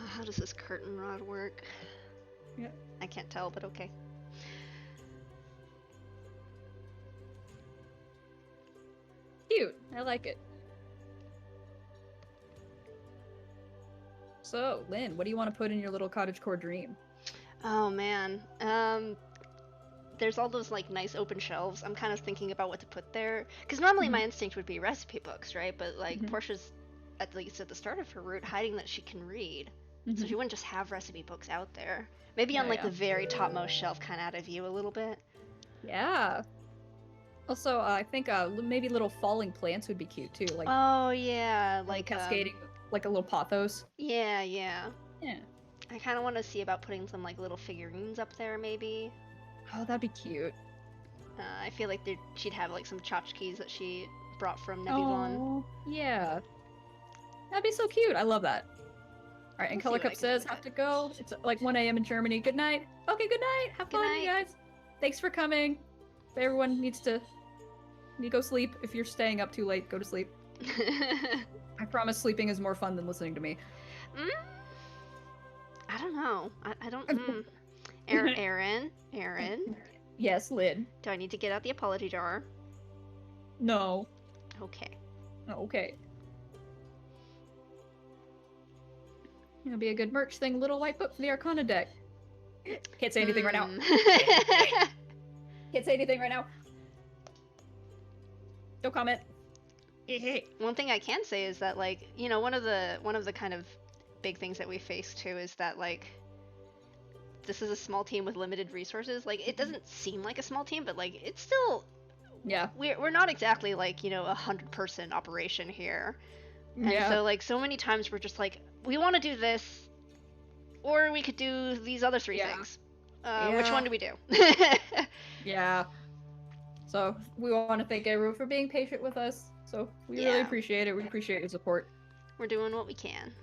How does this curtain rod work? Yeah. I can't tell, but okay. Cute. I like it. So, Lynn, what do you want to put in your little cottagecore dream? Oh, man. There's all those like nice open shelves. I'm kind of thinking about what to put there. Because normally my instinct would be recipe books, right? But like Portia's, at least at the start of her route, hiding that she can read. So she wouldn't just have recipe books out there. Maybe on like the very topmost shelf, kind of out of view a little bit. Yeah. Also, I think maybe little falling plants would be cute too. Like, oh yeah, like cascading, like a little pothos. Yeah. Yeah. I kind of want to see about putting some like little figurines up there, maybe. Oh, that'd be cute. I feel like she'd have like some tchotchkes that she brought from Nebulon. Oh, yeah. That'd be so cute. I love that. All right, and Color Cup says, have to go. It's like 1 a.m. in Germany. Good night. Okay, good night. Have fun, you guys. Thanks for coming. Everyone needs to go sleep. If you're staying up too late, go to sleep. I promise sleeping is more fun than listening to me. I don't know. I don't... Aaron? Yes, Lynn? Do I need to get out the apology jar? No. Okay. Okay. It'll be a good merch thing. Little white book for the Arcana deck. Can't say anything right now. Can't say anything right now. No comment. One thing I can say is that, like, you know, one of the kind of big things that we face too is that, like, this is a small team with limited resources. Like, it doesn't seem like a small team, but like, it's still, we're not exactly like, you know, 100-person operation here. And so like, so many times we're just like, we want to do this, or we could do these other three things. Which one do we do? Yeah. So we want to thank everyone for being patient with us. So we really appreciate it. We appreciate your support. We're doing what we can.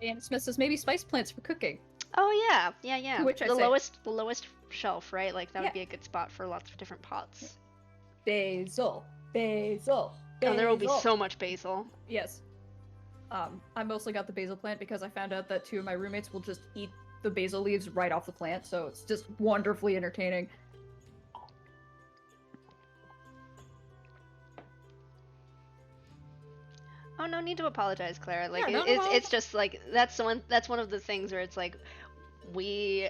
And Smith says maybe spice plants for cooking. Oh yeah. Which the lowest shelf, right? Like that would be a good spot for lots of different pots. Basil. Oh, there will be so much basil. Yes. I mostly got the basil plant because I found out that 2 of my roommates will just eat the basil leaves right off the plant, so it's just wonderfully entertaining. Oh, no need to apologize, Claire. Like, it's just like that's one of the things where it's like we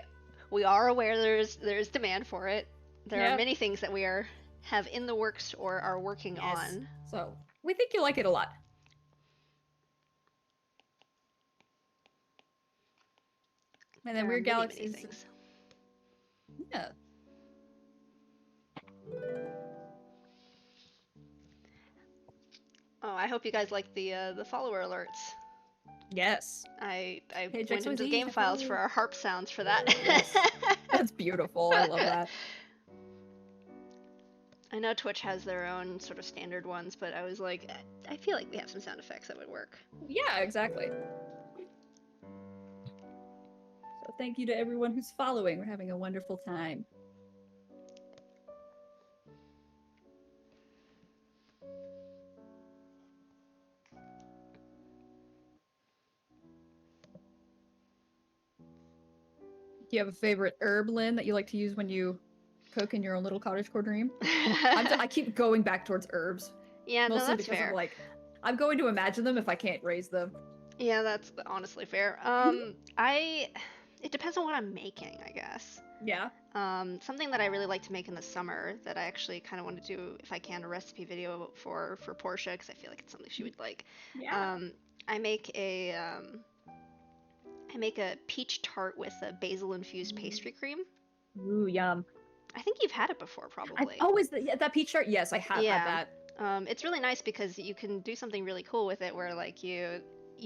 are aware there's demand for it. There are many things that we have in the works or are working on. So we think you'll like it a lot. And then Weird Galaxies. Many things. Yeah. Oh, I hope you guys like the follower alerts. Yes. I went into the game files for our harp sounds for that. Yes. That's beautiful. I love that. I know Twitch has their own sort of standard ones, but I was like, I feel like we have some sound effects that would work. Yeah, exactly. So thank you to everyone who's following. We're having a wonderful time. Do you have a favorite herb, Lynn, that you like to use when you cook in your own little cottagecore dream? I keep going back towards herbs. Yeah, mostly no, that's because fair. I'm like, I'm going to imagine them if I can't raise them. Yeah, that's honestly fair. It depends on what I'm making, I guess. Yeah. Something that I really like to make in the summer that I actually kind of want to do, if I can, a recipe video for Portia, because I feel like it's something she would like. Yeah. I make a peach tart with a basil infused pastry cream. Ooh, yum. I think you've had it before, probably. That peach tart? Yes, I have had that. It's really nice because you can do something really cool with it where like you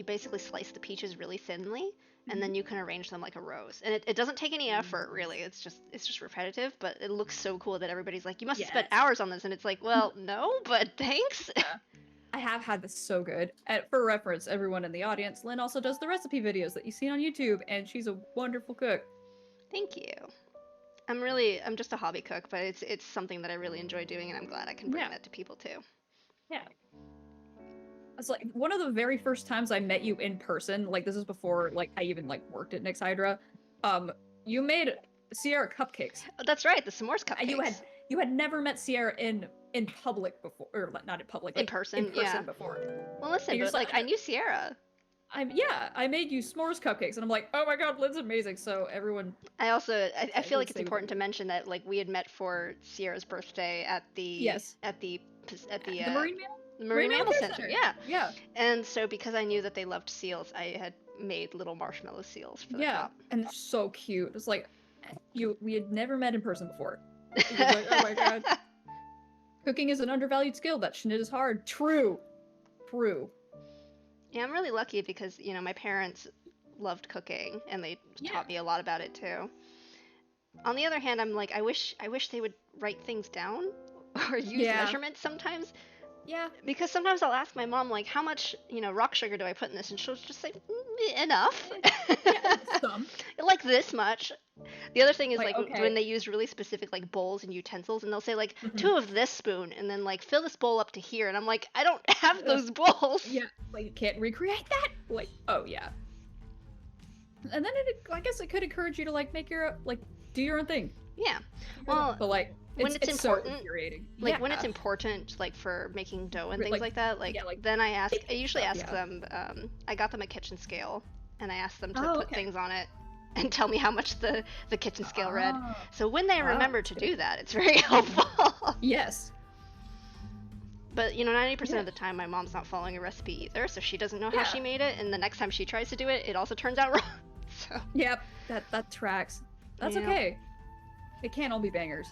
basically slice the peaches really thinly and then you can arrange them like a rose. And it doesn't take any effort, really. It's just repetitive, but it looks so cool that everybody's like, you must have spent hours on this. And it's like, well, no, but thanks. Yeah. I have had this so good. And for reference, everyone in the audience, Lynn also does the recipe videos that you see on YouTube, and she's a wonderful cook. Thank you. I'm just a hobby cook, but it's something that I really enjoy doing, and I'm glad I can bring that to people too. Yeah. It's like one of the very first times I met you in person, like this is before like I even like worked at Nick's Hydra. You made Sierra cupcakes. Oh, that's right, the s'mores cupcakes. You had never met Sierra in public before, or not in public, like, in person before. Well, listen, but like I knew Sierra. I made you s'mores cupcakes, and I'm like, oh my god, Lynn's amazing. So everyone. I feel like it's important to mention that like we had met for Sierra's birthday at the Marine Mammal Center. Yeah. And so because I knew that they loved seals, I had made little marshmallow seals for the top. And they're so cute. It's like we had never met in person before. It was like, oh my god. Cooking is an undervalued skill. That shit is hard. True. Yeah, I'm really lucky because, you know, my parents loved cooking and they taught me a lot about it too. On the other hand, I'm like, I wish they would write things down or use measurements sometimes. Yeah. Because sometimes I'll ask my mom, like, how much, you know, rock sugar do I put in this? And she'll just say, enough. Some. Like this much. The other thing is, like when they use really specific, like, bowls and utensils, and they'll say, like, 2 of this spoon, and then, like, fill this bowl up to here. And I'm like, I don't have those bowls. Yeah. Like, you can't recreate that? Like, oh, yeah. And then I guess it could encourage you to, like, make your, like, do your own thing. Yeah. Well, but, like, when it's important, so infuriating. Like when it's important, like for making dough and things like that, like then I usually ask them. I got them a kitchen scale, and I asked them to put things on it and tell me how much the kitchen scale read. So when they remember to do that, it's very helpful. Yes. But you know, 90% of the time, my mom's not following a recipe either, so she doesn't know how she made it, and the next time she tries to do it, it also turns out wrong. So. Yep, that tracks. That's okay. It can't all be bangers.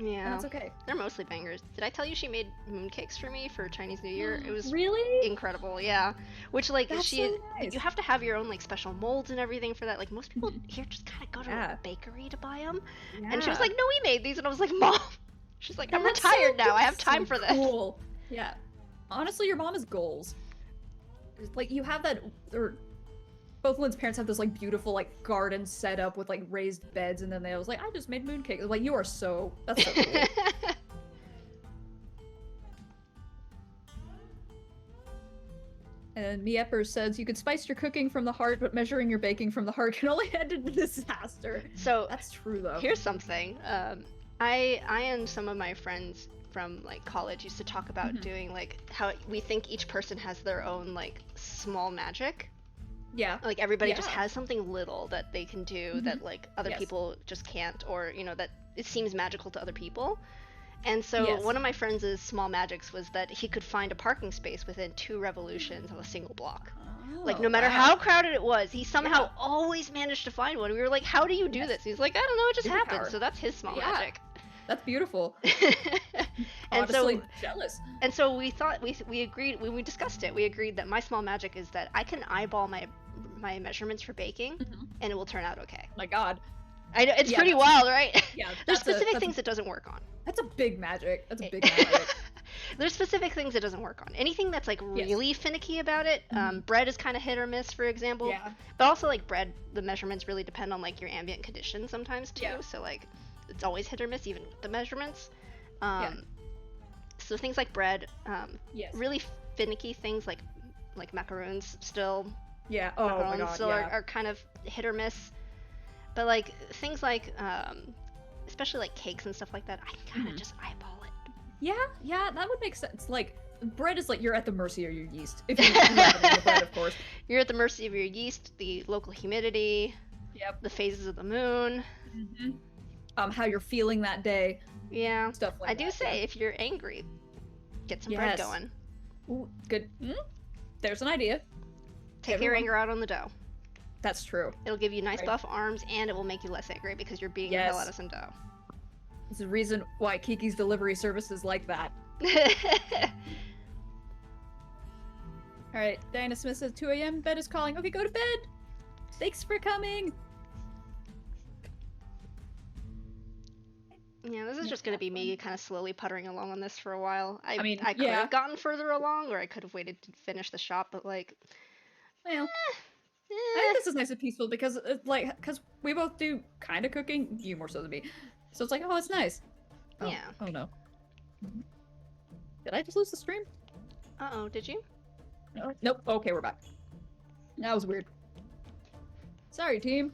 Yeah, that's okay. They're mostly bangers. Did I tell you she made mooncakes for me for Chinese New Year? It was really incredible. Yeah, which like that's so nice. You have to have your own like special molds and everything for that. Like most people here just kind of go to a bakery to buy them. Yeah. And she was like, "No, we made these," and I was like, "Mom," she's like, "I'm retired now. I have time for this." Cool. Yeah. Honestly, your mom has goals. Like you have that, or both Lynn's parents have this like beautiful like garden set up with like raised beds, and then they was like, I just made mooncake. Like you are that's so cool. And Miepper says you could spice your cooking from the heart, but measuring your baking from the heart can only end in disaster. So that's true though. Here's something. I and some of my friends from like college used to talk about doing like how we think each person has their own like small magic. Yeah. Like everybody just has something little that they can do that like other people just can't, or you know, that it seems magical to other people. And so one of my friends' small magics was that he could find a parking space within 2 revolutions of a single block. Like no matter how crowded it was, he somehow always managed to find one. We were like, how do you do this? He's like, I don't know, it just happened. So that's his small magic. That's beautiful. And honestly, jealous. And so we thought, we agreed, when we discussed it, we agreed that my small magic is that I can eyeball my measurements for baking and it will turn out okay. My god. I know, it's pretty wild, right? Yeah. There's specific things it doesn't work on. That's a big magic. That's a big magic. There's specific things it doesn't work on. Anything that's like really finicky about it, bread is kind of hit or miss, for example. Yeah. But also like bread, the measurements really depend on like your ambient conditions sometimes too. Yeah. So like it's always hit or miss even with the measurements. So things like bread, really finicky things like macaroons still. Yeah. Oh my god. Still are kind of hit or miss. But like things like especially like cakes and stuff like that, I can kind of just eyeball it. Yeah, that would make sense. Like bread is like you're at the mercy of your yeast. If you have it in the bread, of course. You're at the mercy of your yeast, the local humidity, the phases of the moon, how you're feeling that day. Yeah, stuff like that. I do say if you're angry, get some bread going. Ooh, good. There's an idea. Take your anger out on the dough. That's true. It'll give you nice buff arms, and it will make you less angry because you're beating the hell out of some dough. It's the reason why Kiki's delivery service is like that. Alright, Diana Smith says 2 a.m. Bed is calling. Okay, go to bed! Thanks for coming! Yeah, this is just going to be me kind of slowly puttering along on this for a while. I mean, I could have gotten further along, or I could have waited to finish the shop, but like... Well... I think this is nice and peaceful because, we both do kind of cooking, you more so than me. So it's like, oh, it's nice. Oh, yeah. Oh no. Did I just lose the stream? Uh-oh, did you? No. Nope. Okay, we're back. That was weird. Sorry, team.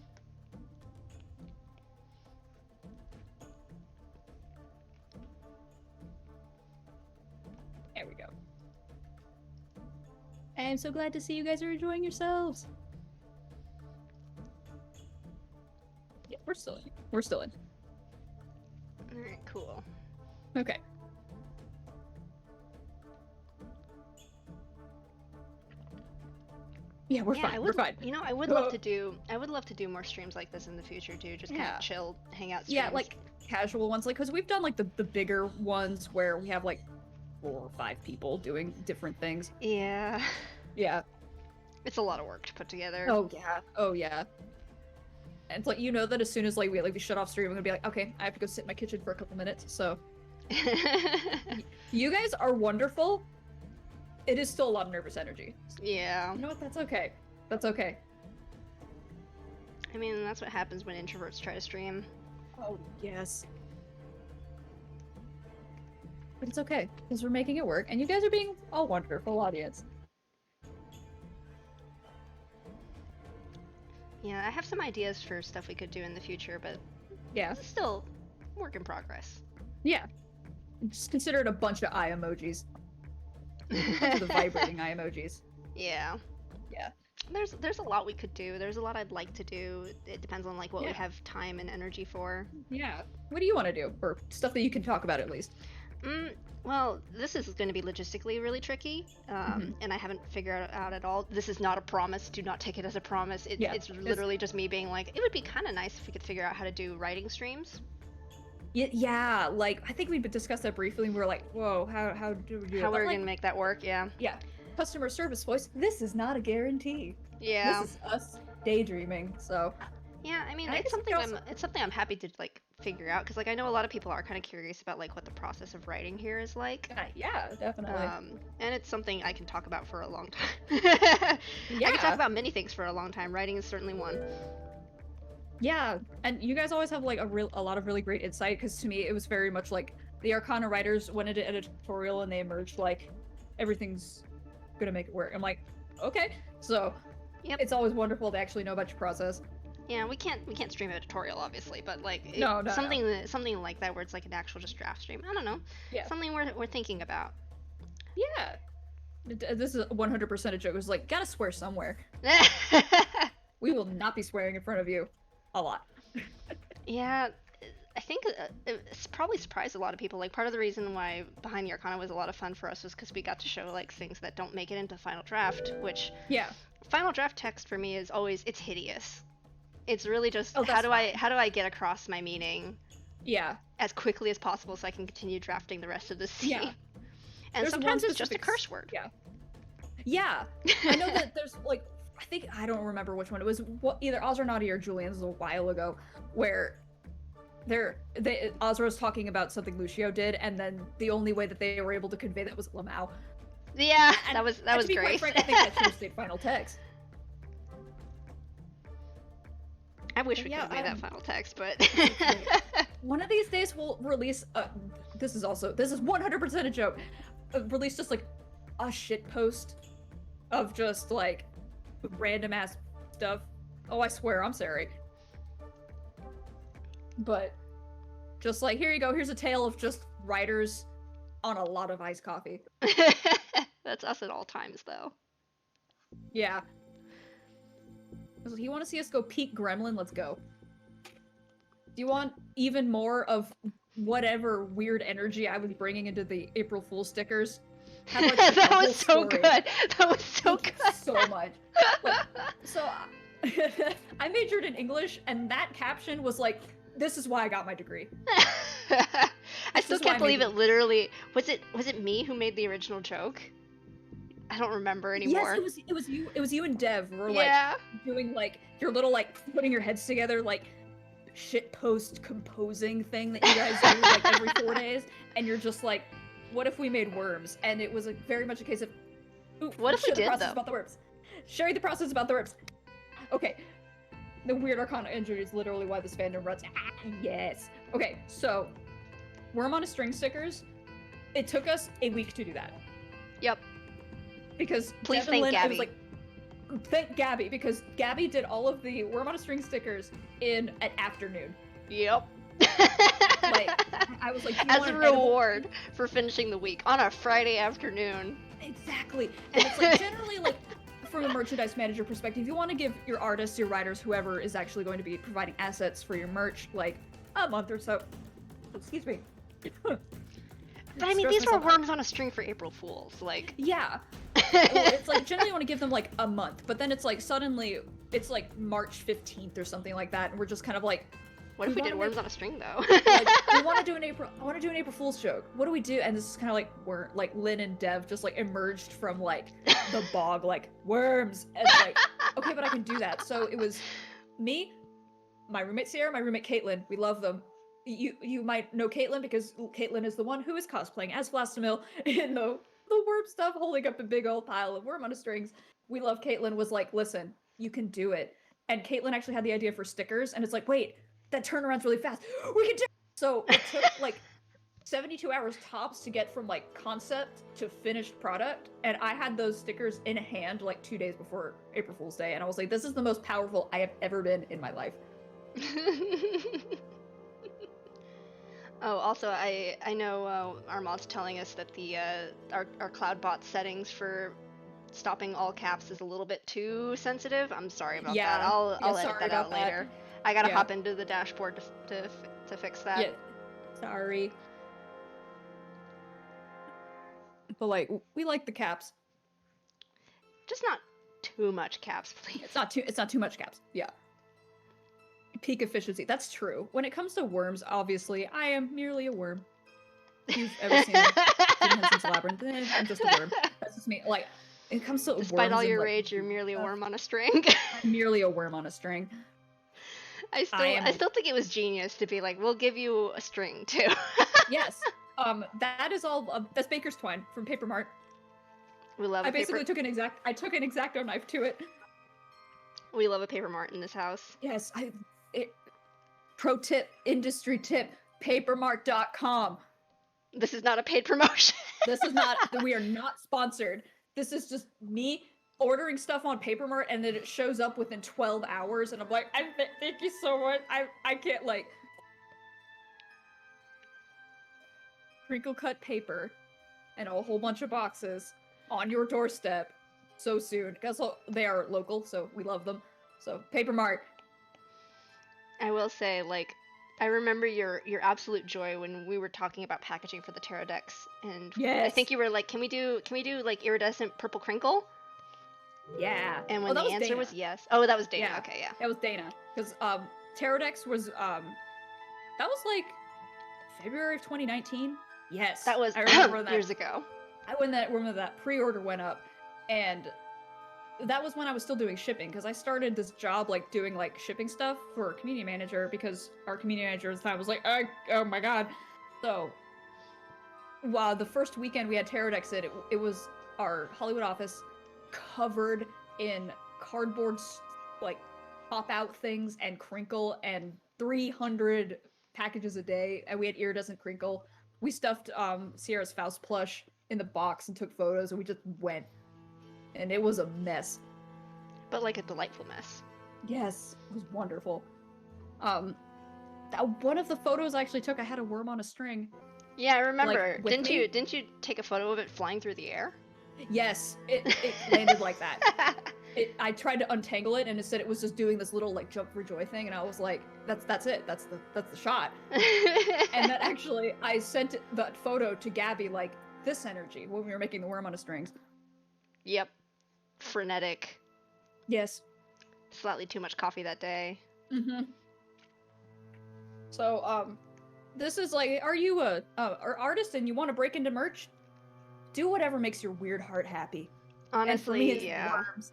There we go. I am so glad to see you guys are enjoying yourselves. Yeah, we're still in. We're still in. Alright, cool. Okay. Yeah, we're fine. We're fine. You know, I would love to do more streams like this in the future too. Just kind of chill, hang out streams. Yeah, like casual ones, like because we've done like the bigger ones where we have like 4 or 5 people doing different things. Yeah. Yeah. It's a lot of work to put together. Oh yeah. Oh yeah. And it's like, you know that as soon as like we shut off stream, I'm gonna be like, okay, I have to go sit in my kitchen for a couple minutes. So you guys are wonderful. It is still a lot of nervous energy. Yeah. You know what? That's okay. That's okay. I mean, that's what happens when introverts try to stream. Oh yes. But it's okay, because we're making it work, and you guys are being a wonderful audience. Yeah, I have some ideas for stuff we could do in the future, but yeah, it's still work in progress. Yeah. Just consider it a bunch of eye emojis. The vibrating eye emojis. Yeah. Yeah. There's a lot we could do. There's a lot I'd like to do. It depends on like what we have time and energy for. Yeah. What do you want to do? Or stuff that you can talk about at least. Well, this is going to be logistically really tricky, and I haven't figured it out at all. This is not a promise. Do not take it as a promise. It's literally just me being like, it would be kind of nice if we could figure out how to do writing streams. Yeah, like, I think we discussed that briefly, and we were like, whoa, how do we do it? How we're going to make that work, yeah. Yeah. Customer service voice, this is not a guarantee. Yeah. This is us daydreaming, so... Yeah, I mean, it's something I'm happy to like figure out, because like I know a lot of people are kind of curious about like what the process of writing here is like. Yeah, definitely. And it's something I can talk about for a long time. I can talk about many things for a long time. Writing is certainly one. Yeah, and you guys always have like a lot of really great insight, because to me it was very much like the Arcana writers went into editorial and they emerged like everything's gonna make it work. I'm like, okay. So, yep. It's always wonderful to actually know about your process. Yeah, we can't stream a tutorial, obviously, but like something like that where it's like an actual just draft stream. I don't know. Yeah. Something we're thinking about. Yeah. This is 100% a joke. It was like, gotta swear somewhere. We will not be swearing in front of you a lot. Yeah, I think it's probably surprised a lot of people. Like, part of the reason why Behind the Arcana was a lot of fun for us was because we got to show like things that don't make it into Final Draft, which Final Draft text for me is always, it's hideous. It's really just how do I get across my meaning as quickly as possible so I can continue drafting the rest of the scene. And sometimes it's just a curse word. Yeah. I know that there's like, I don't remember which one it was, either Ozra Naughty or Julian's a while ago, where Ozra was talking about something Lucio did, and then the only way that they were able to convey that was Lamau. Yeah, and that was to be great. Quite frank, I think that should have stayed final text. I wish we could have made that final text, but one of these days we'll release. This is 100% a joke. Release just like a shit post of just like random ass stuff. Oh, I swear, I'm sorry. But just like, here you go. Here's a tale of just writers on a lot of iced coffee. That's us at all times, though. Yeah. You want to see us go peak gremlin? Let's go. Do you want even more of whatever weird energy I was bringing into the April Fool's stickers? Have, like, that was so good. That was so good. So much. I majored in English, and that caption was like, "This is why I got my degree." I still can't believe it. Literally, was it me who made the original joke? I don't remember anymore. Yes, it was you and Dev were like doing like your little like putting your heads together like shit post composing thing that you guys do like every 4 days, and you're just like, what if we made worms? And it was very much a case of, what if we did though? About the worms. Share the process about the worms. Okay, the Weird Arcana injury is literally why this fandom runs. Yes. Okay, so worm on a string stickers. It took us a week to do that. Yep. Because please thank Gabby. It was like, thank Gabby, because Gabby did all of the worm on a string stickers in an afternoon. Yep. Like, I was like, as a reward for finishing the week on a Friday afternoon. Exactly. And it's like, generally, like, from a merchandise manager perspective, you want to give your artists, your writers, whoever is actually going to be providing assets for your merch, like, a month or so. Excuse me. But I mean, these were worms on a string for April Fools, like... Yeah. Well, it's like, generally you want to give them, like, a month, but then it's like, suddenly, it's like March 15th or something like that, and we're just kind of like... What if we did worms on a string, though? Like, I want to do an April Fool's joke. What do we do? And this is kind of like, where, like, Lynn and Dev just, like, emerged from, like, the bog, like, worms! And it's like, okay, but I can do that. So it was me, my roommate Sierra, my roommate Caitlin. We love them. You might know Caitlin because Caitlin is the one who is cosplaying as Flastamil in the worm stuff, holding up a big old pile of worm on a strings. We love Caitlin was like, listen, you can do it. And Caitlin actually had the idea for stickers, and it's like, wait, that turnaround's really fast. We can do it! So it took like 72 hours tops to get from like concept to finished product, and I had those stickers in hand like 2 days before April Fool's Day, and I was like, this is the most powerful I have ever been in my life. Oh, also, I know our mod's telling us that the our CloudBot settings for stopping all caps is a little bit too sensitive. I'm sorry about that. I'll edit that out later. I gotta hop into the dashboard to fix that. Yeah. Sorry. But like, we like the caps. Just not too much caps, please. It's not too much caps. Yeah. Peak efficiency. That's true. When it comes to worms, obviously, I am merely a worm. If you've ever seen Henson's Labyrinth, I'm just a worm. That's just me. Like, it comes to despite worms all your and, rage, you're merely a worm on a string. I'm merely a worm on a string. I still think it was genius to be like, we'll give you a string too. Yes. That is all. That's Baker's twine from Paper Mart. We love. I basically took an X-Acto knife to it. We love a Paper Mart in this house. Yes. Pro tip, industry tip, papermart.com. This is not a paid promotion. This is not, we are not sponsored. This is just me ordering stuff on Papermart and then it shows up within 12 hours and I'm like, thank you so much. I can't like crinkle cut paper and a whole bunch of boxes on your doorstep so soon. Because they are local, so we love them. So Papermart. I will say, like, I remember your absolute joy when we were talking about packaging for the tarot decks, and yes. I think you were like, "Can we do like iridescent purple crinkle?" Yeah. And when the answer was yes, oh, that was Dana. Yeah. Okay, yeah, that was Dana. Because tarot decks was that was like February of 2019. Yes, that was I remember that years ago. I remember that pre-order went up, and that was when I was still doing shipping, because I started this job like doing like shipping stuff for a community manager, because our community manager at the time was like, oh my god. So while the first weekend we had tarot decks in, it was our Hollywood office covered in cardboard like pop out things and crinkle, and 300 packages a day, and we had iridescent crinkle. We stuffed Sierra's Faust plush in the box and took photos, and we just went. And it was a mess. But like a delightful mess. Yes, it was wonderful. One of the photos I actually took, I had a worm on a string. Yeah, I remember. Like, didn't you take a photo of it flying through the air? Yes, it landed like that. I tried to untangle it, and instead it was just doing this little like jump for joy thing, and I was like, that's it. That's the shot. And that actually, I sent that photo to Gabby, like, this energy when we were making the worm on a strings. Yep. Frenetic. Yes. Slightly too much coffee that day. Mm-hmm. So, this is like, are you an artist and you want to break into merch? Do whatever makes your weird heart happy. Honestly, and for me, it's yeah. worms.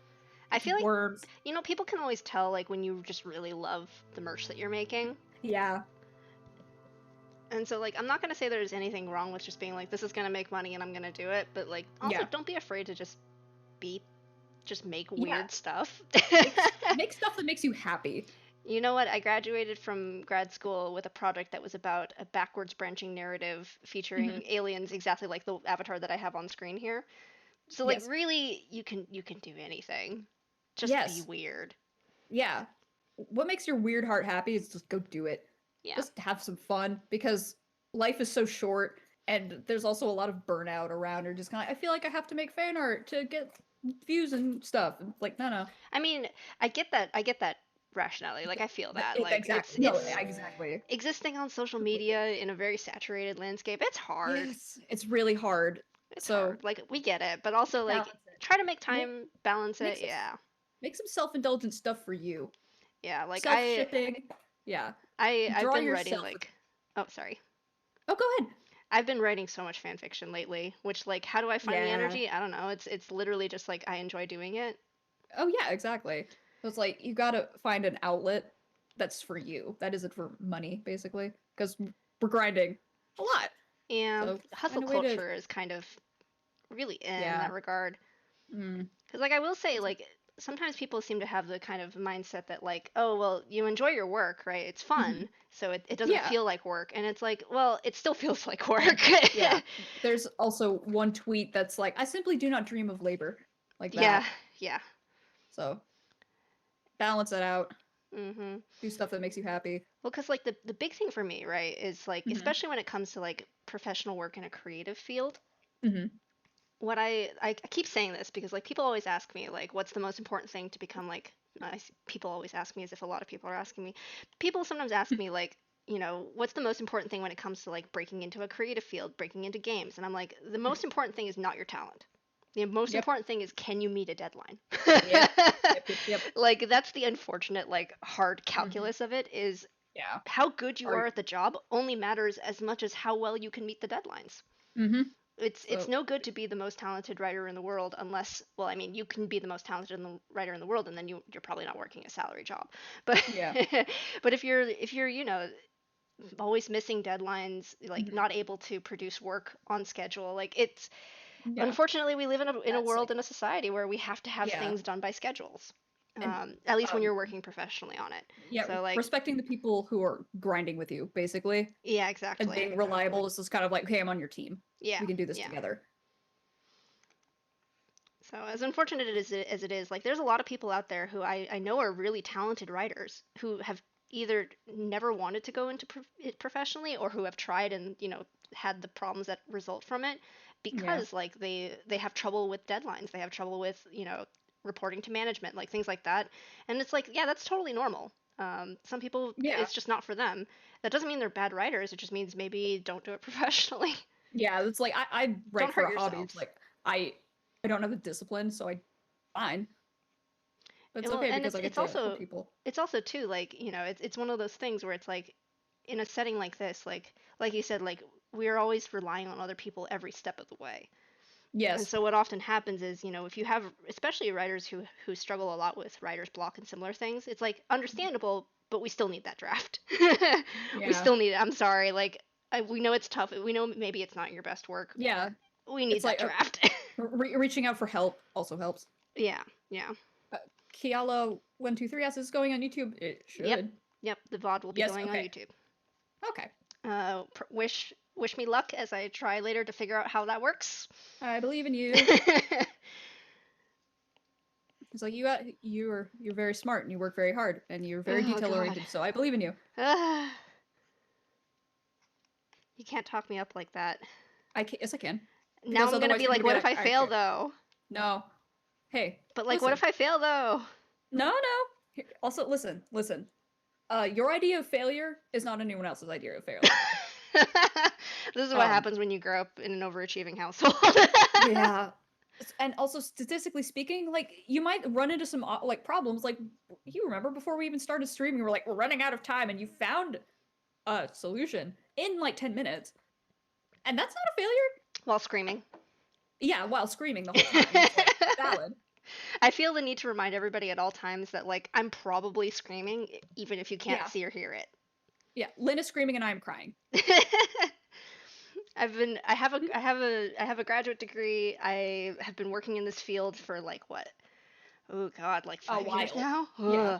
I feel like worms. You know, people can always tell like when you just really love the merch that you're making. Yeah. And so like I'm not gonna say there's anything wrong with just being like, this is gonna make money and I'm gonna do it, but like also don't be afraid to just make weird stuff. Make stuff that makes you happy. You know what? I graduated from grad school with a project that was about a backwards branching narrative featuring aliens exactly like the avatar that I have on screen here. So like really you can do anything. Just be weird. Yeah. What makes your weird heart happy is just go do it. Yeah. Just have some fun, because life is so short, and there's also a lot of burnout around, or just kind of, I feel like I have to make fan art to get views and stuff. And like, no. I mean, I get that rationality. Like I feel that. Like exactly. Exactly. Existing on social media in a very saturated landscape, it's hard. Yes, it's really hard. It's hard. Like we get it, but also like try to make time, balance it. Make some self-indulgent stuff for you. Yeah, like self-shipping. Yeah. I've been writing like oh sorry. Oh, go ahead. I've been writing so much fan fiction lately, which like how do I find the energy? I don't know. It's literally just like I enjoy doing it. Oh yeah, exactly. So it's like you gotta find an outlet that's for you. That isn't for money, basically. Because we're grinding a lot. Yeah, so hustle culture is kind of really in that regard. Because like I will say, like sometimes people seem to have the kind of mindset that like, oh well, you enjoy your work, right? It's fun, so it doesn't feel like work, and it's like, well, it still feels like work. Yeah. There's also one tweet that's like, I simply do not dream of labor, like that. Yeah. So balance it out. Do stuff that makes you happy. Well, because like the big thing for me, right, is like especially when it comes to like professional work in a creative field. What I keep saying this because like people always ask me like what's the most important thing to become like people always ask me, as if a lot of people are asking me. People sometimes ask me like, you know, what's the most important thing when it comes to like breaking into a creative field, breaking into games? And I'm like, the most important thing is not your talent. The most important thing is, can you meet a deadline? Yep. Like that's the unfortunate like hard calculus of it is how good you are at the job only matters as much as how well you can meet the deadlines. It's no good to be the most talented writer in the world unless, well, I mean, you can be the most talented writer in the world and then you're probably not working a salary job. But but if you're you know always missing deadlines, like not able to produce work on schedule, like it's unfortunately we live in a world, in a society where we have to have things done by schedules. At least when you're working professionally on it. Yeah, so like respecting the people who are grinding with you, basically. Yeah, exactly. And being reliable is just kind of like, hey, I'm on your team. Yeah. We can do this together. So as unfortunate as it is, like there's a lot of people out there who I know are really talented writers who have either never wanted to go into it professionally or who have tried and had the problems that result from it Yeah. because like they have trouble with deadlines, they have trouble with reporting to management, like things like that. And it's like, yeah, that's totally normal. Some people, Yeah. it's just not for them. That doesn't mean they're bad writers. It just means maybe don't do it professionally. Yeah, it's like I write Don't for hurt a hobby. It's yourselves. like I don't have the discipline, so I fine. But it's Well, okay and because I get it's to help also people. it's also too like it's one of those things where it's like in a setting like this, like you said, like we're always relying on other people every step of the way. And Yes. so what often happens is, if you have especially writers who struggle a lot with writer's block and similar things, it's like understandable, but we still need that draft. We Yeah. still need it. I'm sorry, like we know it's tough. We know maybe it's not your best work. Yeah. We need It's that like draft. reaching out for help also helps. Yeah, yeah. Uh, Kiala123 asks, is this going on YouTube? It Yep, should. yep. The VOD will be Yes. going on Okay. YouTube. Okay. Wish me luck as I try later to figure out how that works. I believe in you. It's like you're very smart and you work very hard and you're very detail oriented. So I believe in you. You can't talk me up like that. Yes, I can. Now Because I'm gonna otherwise be you're like, gonna be what if like, I I fail can't. though? No. Hey. But like, listen. what if I fail though? No. Also, listen. Your idea of failure is not anyone else's idea of failure. This is what happens when you grow up in an overachieving household. Yeah. And also, statistically speaking, like you might run into some like problems. Like you remember before we even started streaming, we're running out of time, and you found a solution in like 10 minutes, and that's not a failure. While screaming. Yeah, while screaming the whole time. It's like valid. I feel the need to remind everybody at all times that like I'm probably screaming even if you can't see or hear it. Yeah, Lynn is screaming and I am crying. I have a graduate degree. I have been working in this field for like what? Oh God, like 5 years now. Yeah.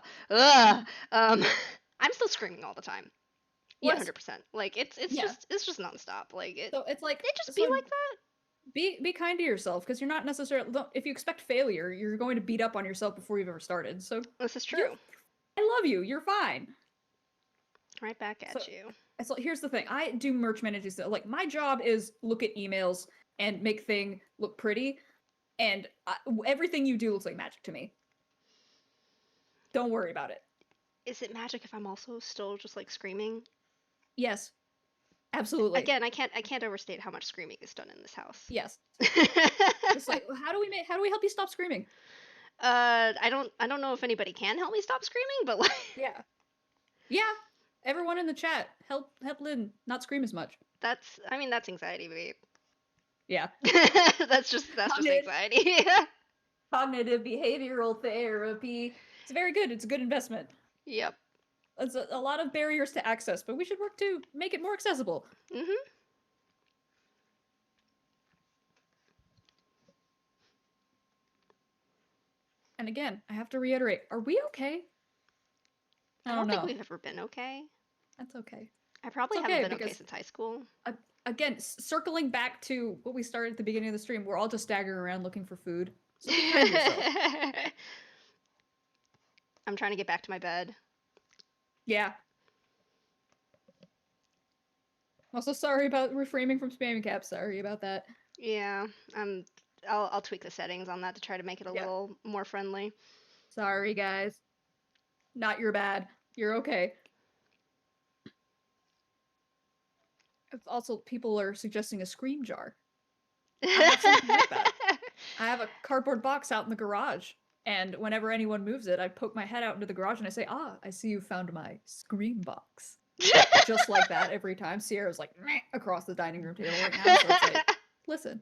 I'm still screaming all the time. Yeah, 100%. Like it's just nonstop. Like So it's like it just be like that. Be kind to yourself because you're not necessarily. If you expect failure, you're going to beat up on yourself before you've ever started. So this is true. I love you. You're fine. Right back at you. So here's the thing. I do merch managing. So like my job is look at emails and make thing look pretty, and everything you do looks like magic to me. Don't worry about it. Is it magic if I'm also still just like screaming? Yes. Absolutely. Again, I can't overstate how much screaming is done in this house. Yes. It's like how do we help you stop screaming? I don't know if anybody can help me stop screaming, but like Yeah. Everyone in the chat, help Lynn not scream as much. That's anxiety, babe. Yeah. that's just anxiety. Cognitive behavioral therapy. It's very good. It's a good investment. Yep. It's a lot of barriers to access, but we should work to make it more accessible. Mm-hmm. And again, I have to reiterate, are we okay? I don't think we've ever been okay. That's okay. I probably haven't been okay since high school. Again, circling back to what we started at the beginning of the stream, we're all just staggering around looking for food. So be kind to yourself. I'm trying to get back to my bed. Yeah. Also, sorry about reframing from spamming caps. Sorry about that. Yeah, I'll tweak the settings on that to try to make it a little more friendly. Sorry, guys. Not your bad. You're okay. Also, people are suggesting a scream jar. I have something like that. I have a cardboard box out in the garage, and whenever anyone moves it, I poke my head out into the garage and I say, I see you found my scream box. Just like that every time. Sierra's like, meh, across the dining room table right now, so it's like, listen.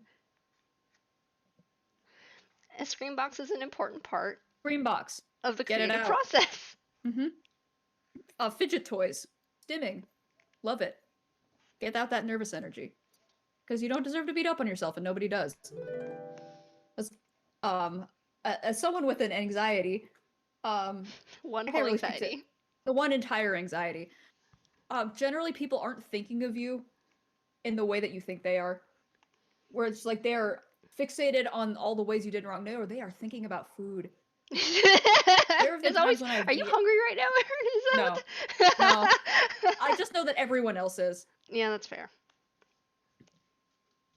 A scream box is an important part. Scream box. Of the creative process. Mm-hmm. Fidget toys. Stimming. Love it. Get out that nervous energy. Because you don't deserve to beat up on yourself, and nobody does. As someone with an anxiety, one whole anxiety. The one entire anxiety. Generally, people aren't thinking of you in the way that you think they are. Where it's like they're fixated on all the ways you did wrong. No, they are thinking about food. There have been times when I've... Are you hungry right now, Aaron? No. I just know that everyone else is. Yeah, that's fair.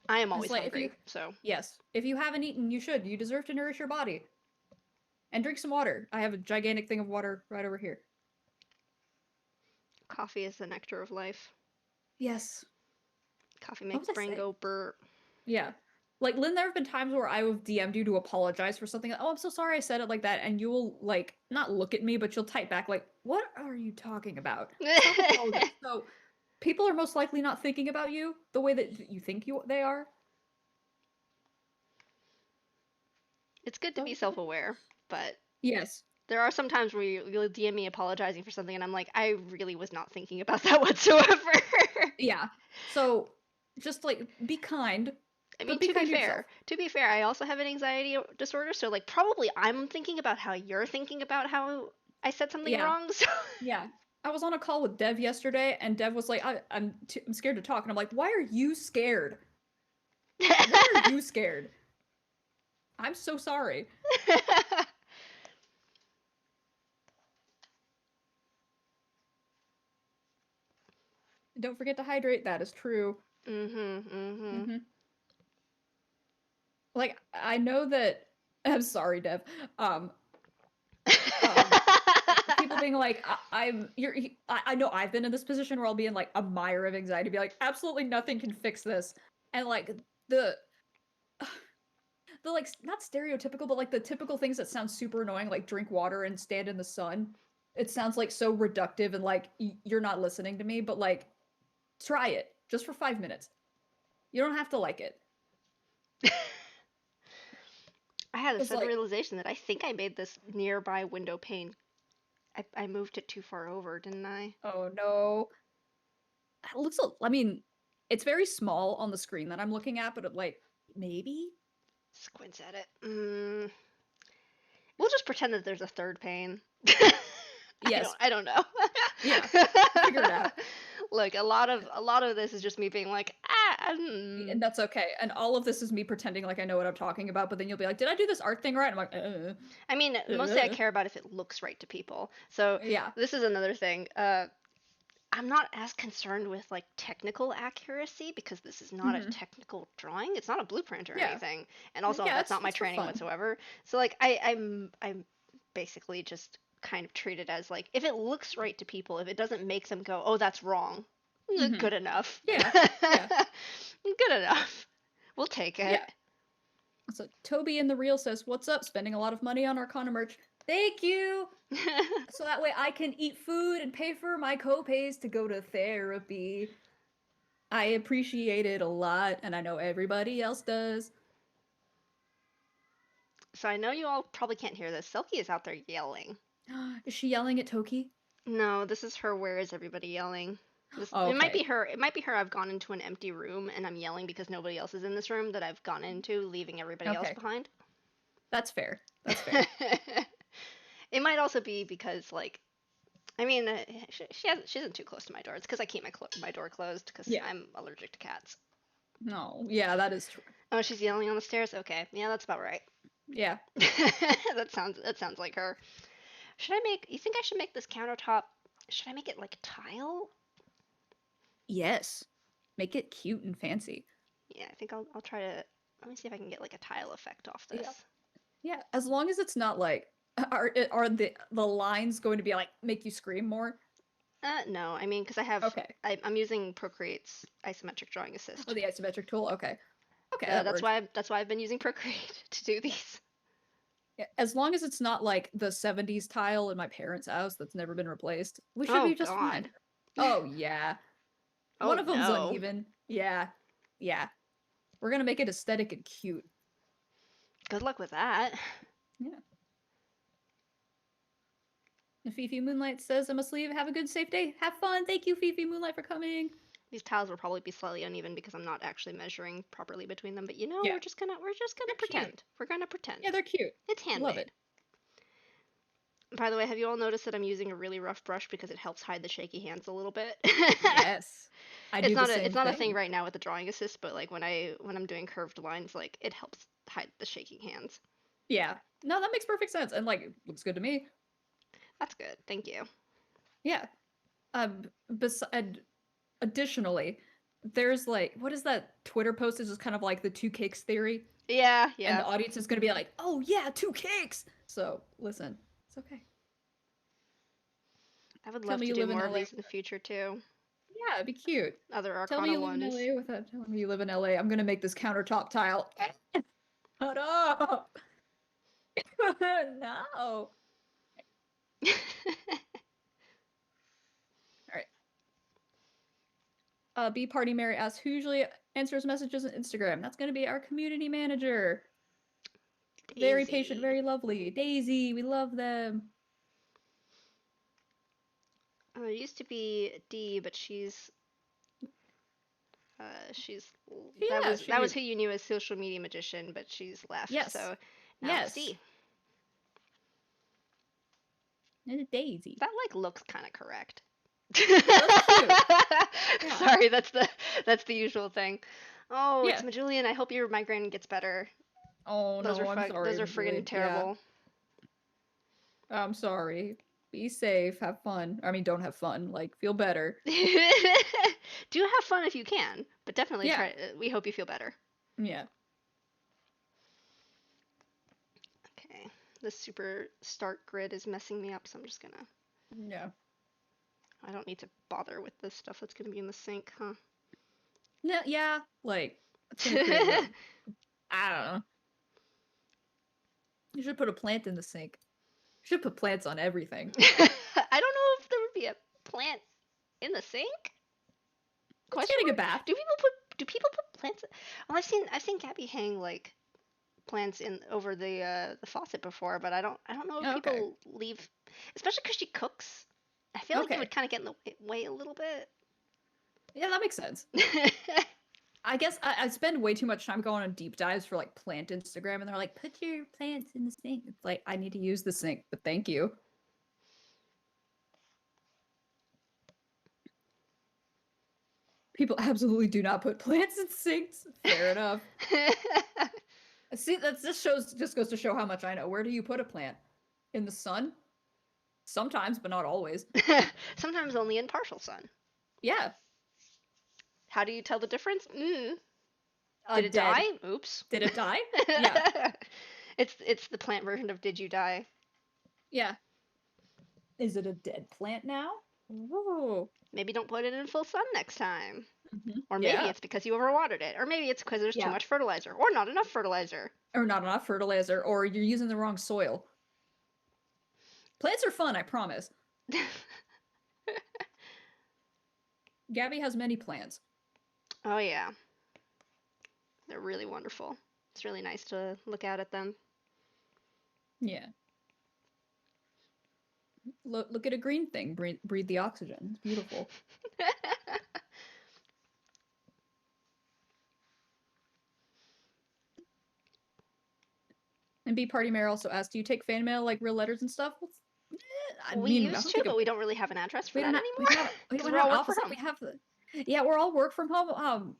I am always hungry, so... Yes. If you haven't eaten, you should. You deserve to nourish your body. And drink some water. I have a gigantic thing of water right over here. Coffee is the nectar of life. Yes. Coffee makes brain go burp. Yeah. Like, Lynn, there have been times where I have DM'd you to apologize for something. Oh, I'm so sorry I said it like that. And you will, like, not look at me, but you'll type back, like, what are you talking about? So, people are most likely not thinking about you the way that you think they are. It's good to be self-aware, but... Yes. There are some times where you'll DM me apologizing for something, and I'm like, I really was not thinking about that whatsoever. Yeah. So, just, like, be kind. I mean, to be fair, I also have an anxiety disorder, so, like, probably I'm thinking about how you're thinking about how I said something wrong, so... Yeah. I was on a call with Dev yesterday, and Dev was like, I'm scared to talk, and I'm like, why are you scared? Why are you scared? I'm so sorry. Don't forget to hydrate. That is true. Like, I know that... I'm sorry, Dev. People being like, I know I've been in this position where I'll be in, like, a mire of anxiety, be like, absolutely nothing can fix this. And, like, the like, not stereotypical, but, like, the typical things that sound super annoying, like drink water and stand in the sun. It sounds, like, so reductive and, like, you're not listening to me, but, like, try it. Just for 5 minutes. You don't have to like it. I had a sudden realization that I think I made this nearby window pane. I moved it too far over, didn't I? Oh, no. It looks... I mean, it's very small on the screen that I'm looking at, but it, like, maybe? Squints at it. We'll just pretend that there's a third pane. Yes. I don't know. Yeah. Figure it out. Look, a lot of this is just me being like, And that's okay. And all of this is me pretending like I know what I'm talking about, but then you'll be like, did I do this art thing right? I'm like, I mean, mostly I care about if it looks right to people. So yeah. This is another thing. I'm not as concerned with, like, technical accuracy because this is not a technical drawing. It's not a blueprint or anything. And also, that's not my training whatsoever. So, like, I'm basically just kind of treat it as, like, if it looks right to people, if it doesn't make them go, oh, that's wrong, good enough. Yeah. Good enough. We'll take it. Yeah. So Toby in the reel says, what's up? Spending a lot of money on Arcana merch. Thank you! So that way I can eat food and pay for my co-pays to go to therapy. I appreciate it a lot, and I know everybody else does. So I know you all probably can't hear this. Silky is out there yelling. Is she yelling at Toki? No, this is her. Where is everybody yelling? Okay. It might be her. It might be her. I've gone into an empty room and I'm yelling because nobody else is in this room that I've gone into, leaving everybody else behind. That's fair. That's fair. It might also be because, like, I mean, she isn't too close to my door. It's because I keep my door closed because I'm allergic to cats. No, yeah, that is true. Oh, she's yelling on the stairs. Okay, yeah, that's about right. Yeah. That sounds like her. You think I should make this countertop? Should I make it like tile? Yes. Make it cute and fancy. Yeah, I think I'll try to. Let me see if I can get, like, a tile effect off this. Yeah, as long as it's not like, are the lines going to be like make you scream more? No, I mean, because I have. I'm using Procreate's isometric drawing assist. Oh, the isometric tool. Okay. That's why I've been using Procreate to do these. Yeah, as long as it's not like the 70s tile in my parents' house that's never been replaced, we should be just fine. Oh yeah. One of them's uneven. Yeah. We're gonna make it aesthetic and cute. Good luck with that. Yeah. Fifi Moonlight says, I must leave. Have a good, safe day. Have fun. Thank you, Fifi Moonlight, for coming. These tiles will probably be slightly uneven because I'm not actually measuring properly between them, but we're just gonna pretend. Cute. We're gonna pretend. Yeah, they're cute. It's handmade. Love it. By the way, have you all noticed that I'm using a really rough brush because it helps hide the shaky hands a little bit? Yes. I do the It's same not a thing thing. right now with the drawing assist, but like when I'm doing curved lines, like it helps hide the shaking hands. Yeah. No, that makes perfect sense. And like, looks good to me. That's good. Thank you. Yeah. Additionally, there's like, what is that Twitter post? Is just kind of like the two cakes theory. Yeah, And yeah. the audience is going to be like, oh yeah, two cakes. So listen, it's okay. I would Tell love me to you do live in more of LA. these in the future too. Yeah, it'd be cute. Other Tell me Arcana you live in ones. LA without telling me you live in LA. I'm gonna make this countertop tile. Shut up! No. All right. B Party Mary asks who usually answers messages on Instagram. That's gonna be our community manager. Very patient, Daisy. very lovely. Daisy, we love them. It used to be D, but she's Yeah, that was she. who you knew as social media magician, but she's left, Yes. so now it's Yes. D. And Daisy. That like looks kind of correct. Yeah, that's cute. Yeah. Sorry, that's the usual thing. Oh, it's Yeah. Majulian. I hope your migraine gets better. Oh no, I'm Those sorry, are friggin' Julie. Yeah. terrible. I'm sorry. Be safe. Have fun. I mean, don't have fun. Like, feel better. Do have fun if you can, but definitely Yeah. try. We hope you feel better. Yeah. Okay, the super start grid is messing me up, so I'm just gonna. Yeah. I don't need to bother with this stuff that's gonna be in the sink, huh? No, yeah. Like, it's gonna create a. I don't know. You should put a plant in the sink. You should put plants on everything. I don't know if there would be a plant in the sink. It's Question getting a mark? bath. Do people put plants? Well, I've seen Gabby hang like plants in over the faucet before, but I don't know if Okay. people leave, especially because she cooks. I feel like it Okay. would kind of get in the way a little bit. Yeah, that makes sense. I guess I spend way too much time going on deep dives for like plant Instagram, and they're like, put your plants in the sink. It's like, I need to use the sink, but thank you. People absolutely do not put plants in sinks. Fair enough. See, that just goes to show how much I know. Where do you put a plant? In the sun? Sometimes, but not always. Sometimes only in partial sun. Yeah. How do you tell the difference? Did it Dead. die? Oops. Did it die? Yeah. It's the plant version of did you die? Yeah. Is it a dead plant now? Ooh. Maybe don't put it in full sun next time. Or maybe Yeah. it's because you overwatered it. Or maybe it's because there's too Yeah. much fertilizer. Or not enough fertilizer. Or not enough fertilizer, or you're using the wrong soil. Plants are fun, I promise. Gabby has many plants. Oh, yeah. They're really wonderful. It's really nice to look out at them. Yeah. Look at a green thing. Breathe the oxygen. It's beautiful. And B Party Mare also asked, "Do you take fan mail like real letters and stuff?" Well, I We mean, I used don't to, think but we don't really have an address for we don't that have anymore. we Because don't we're have all an work from office. home. We have the yeah, we're all work from home.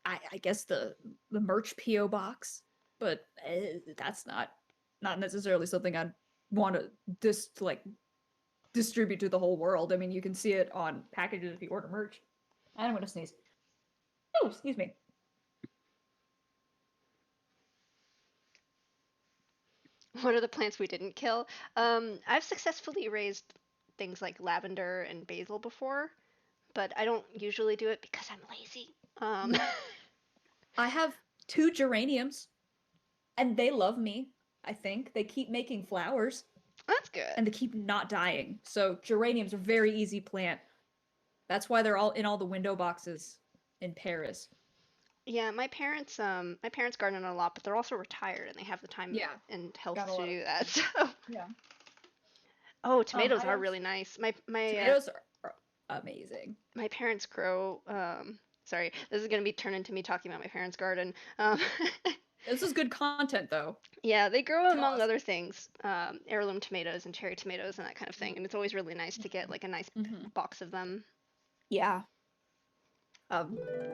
I guess the merch PO box, but that's not necessarily something I'd want to distribute to the whole world. I mean, you can see it on packages if you order merch. I don't want to sneeze. Oh, excuse me. What are the plants we didn't kill? I've successfully raised things like lavender and basil before, but I don't usually do it because I'm lazy. I have 2 geraniums, and they love me. I think they keep making flowers, That's good. and they keep not dying. So geraniums are very easy plant. That's why they're all in all the window boxes in Paris. Yeah, my parents garden a lot, but they're also retired and they have the time Yeah, and got health a to lot of do that. So, yeah. oh, tomatoes I are have really nice. tomatoes are amazing. My parents grow. Sorry, this is gonna be turned into me talking about my parents' garden. This is good content, though. Yeah, they grow among other things, heirloom tomatoes and cherry tomatoes and that kind of thing. And it's always really nice to get like a nice box of them. Yeah.